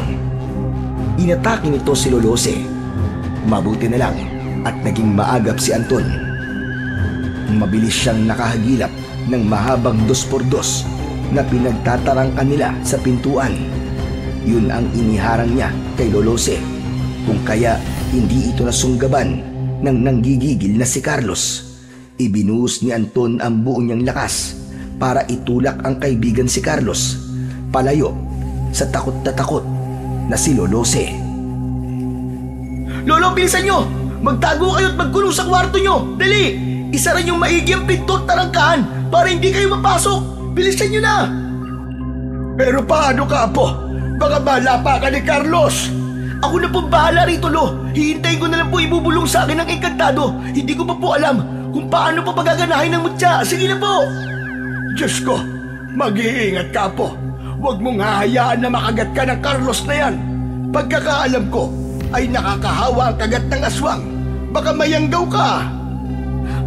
Inatake nito si Lolo Jose. Mabuti na lang at naging maagap si Anton. Mabilis siyang nakahagilap ng mahabang 2x2 na pinagtatarangkan nila sa pintuan. Yun ang iniharang niya kay Lolo Jose, kung kaya hindi ito nasunggaban ng nanggigigil na si Carlos. Ibinuhos ni Anton ang buong niyang lakas para itulak ang kaibigan si Carlos palayo sa takot na takot na si Lolo Jose. Lolo, bilisan nyo! Magtago kayo at magkulong sa kwarto nyo! Dali! Isara nyo maigi ang pinto at tarangkahan para hindi kayo mapasok! Bilisan nyo na! Pero paano ka, Apo? Baka malapa ka ni Carlos. Ako na po bahala rito, Lo. Hihintayin ko na lang po ibubulong sa akin ng engkantado. Hindi ko pa po alam kung paano pa pagaganahin ng mutya. Sige na po! Diyos ko, mag-iingat ka, Apo. Huwag mong hahayaan na makagat ka ng Carlos na yan. Pagkakaalam ko, ay nakakahawa ang kagat ng aswang. Baka mayanggaw ka.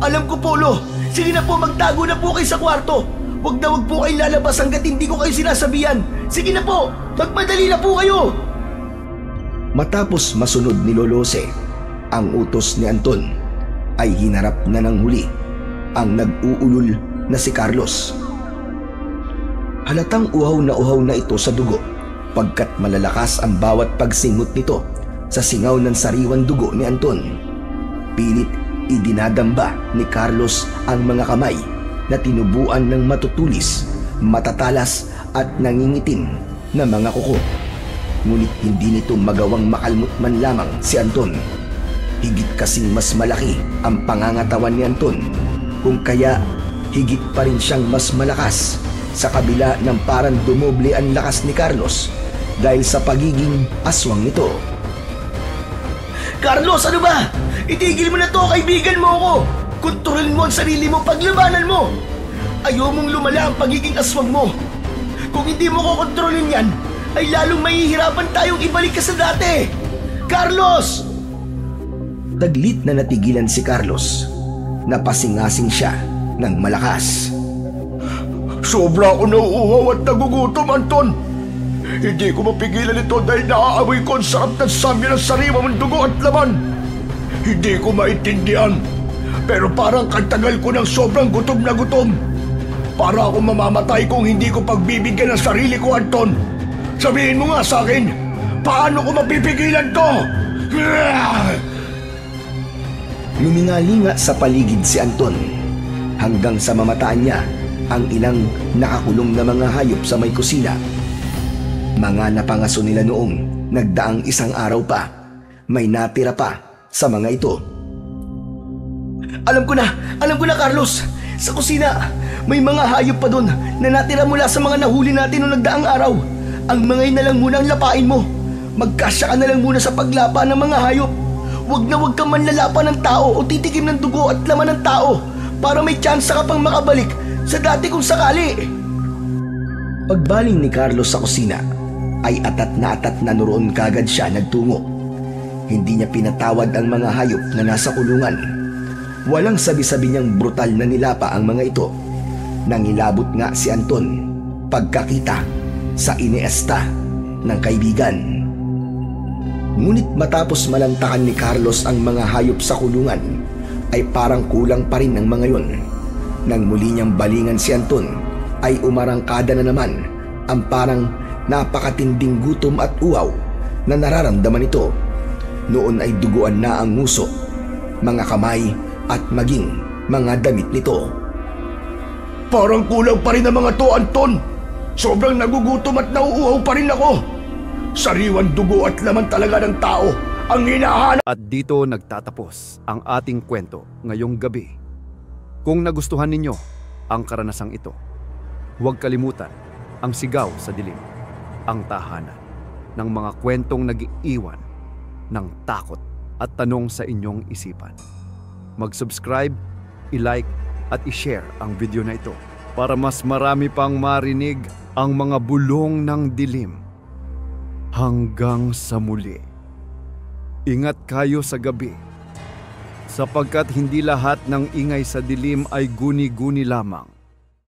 Alam ko po, Lo. Sige na po, magtago na po kayo sa kwarto. Huwag po kayo lalabas hanggat hindi ko kayo sinasabihan. Sige na po, magmadali na po kayo. Matapos masunod ni Lolo Jose ang utos ni Anton, ay hinarap na ng huli ang nag-uulol na si Carlos. Halatang uhaw na ito sa dugo pagkat malalakas ang bawat pagsingot nito sa singaw ng sariwang dugo ni Anton. Pilit idinadamba ni Carlos ang mga kamay na tinubuan ng matutulis, matatalas at nangingitim na mga kuko. Ngunit hindi nito magawang makalmot man lamang si Anton. Higit kasing mas malaki ang pangangatawan ni Anton, kung kaya higit pa rin siyang mas malakas sa kabila ng parang dumoble ang lakas ni Carlos dahil sa pagiging aswang nito. Carlos, ano ba? Itigil mo na to, kaibigan mo ako. Kontrolin mo ang sarili mo, paglabanan mo. Ayaw mong lumala ang pagiging aswang mo. Kung hindi mo ko kontrolin yan, ay lalong mahihirapan tayong ibalik ka sa dati. Carlos! Taglit na natigilan si Carlos. Napasingasing siya ng malakas. Sobra ako nauuhaw at nagugutom, Anton. Hindi ko mapigilan ito dahil naaamoy ko ang sarap ng samya ng sariwa mong dugo at laman. Hindi ko maintindihan, pero parang katagal ko ng sobrang gutom na gutom. Para akong mamamatay kung hindi ko pagbibigyan ng sarili ko, Anton. Sabihin mo nga sa akin, paano ko mapipigilan to? Lumingalinga sa paligid si Anton hanggang sa mamataan niya ang ilang nakakulong na mga hayop sa may kusina. Mga napangaso nila noong nagdaang isang araw pa. May natira pa sa mga ito. Alam ko na, Carlos. Sa kusina, may mga hayop pa doon na natira mula sa mga nahuli natin noong nagdaang araw. Ang mga yun na lang muna ang lapain mo. Magkasya ka na lang muna sa paglapa ng mga hayop. Huwag kang manlalapan ng tao o titikim ng dugo at laman ng tao para may tsansa ka pang makabalik sa dati kung sakali. Pagbaling ni Carlos sa kusina, ay atat na noroon kagad siya nagtungo. Hindi niya pinatawad ang mga hayop na nasa kulungan. Walang sabi-sabi niyang brutal na nilapa ang mga ito. Nangilabot nga si Anton pagkakita sa iniesta ng kaibigan. Ngunit matapos malantakan ni Carlos ang mga hayop sa kulungan, ay parang kulang pa rin ang mga yon. Nang muli niyang balingan si Anton, ay umarangkada na naman ang parang napakatinding gutom at uhaw na nararamdaman ito. Noon ay duguan na ang nguso, mga kamay at maging mga damit nito. Parang kulang pa rin ang mga to, Anton. Sobrang nagugutom at nauuhaw pa rin ako. Sariwan dugo at laman talaga ng tao ang hinahanap. At dito nagtatapos ang ating kwento ngayong gabi. Kung nagustuhan ninyo ang karanasang ito, huwag kalimutan ang Sigaw sa Dilim, ang tahanan ng mga kwentong nag-iiwan ng takot at tanong sa inyong isipan. Mag-subscribe, i-like at i-share ang video na ito para mas marami pang marinig ang mga bulong ng dilim. Hanggang sa muli. Ingat kayo sa gabi, sapagkat hindi lahat ng ingay sa dilim ay guni-guni lamang.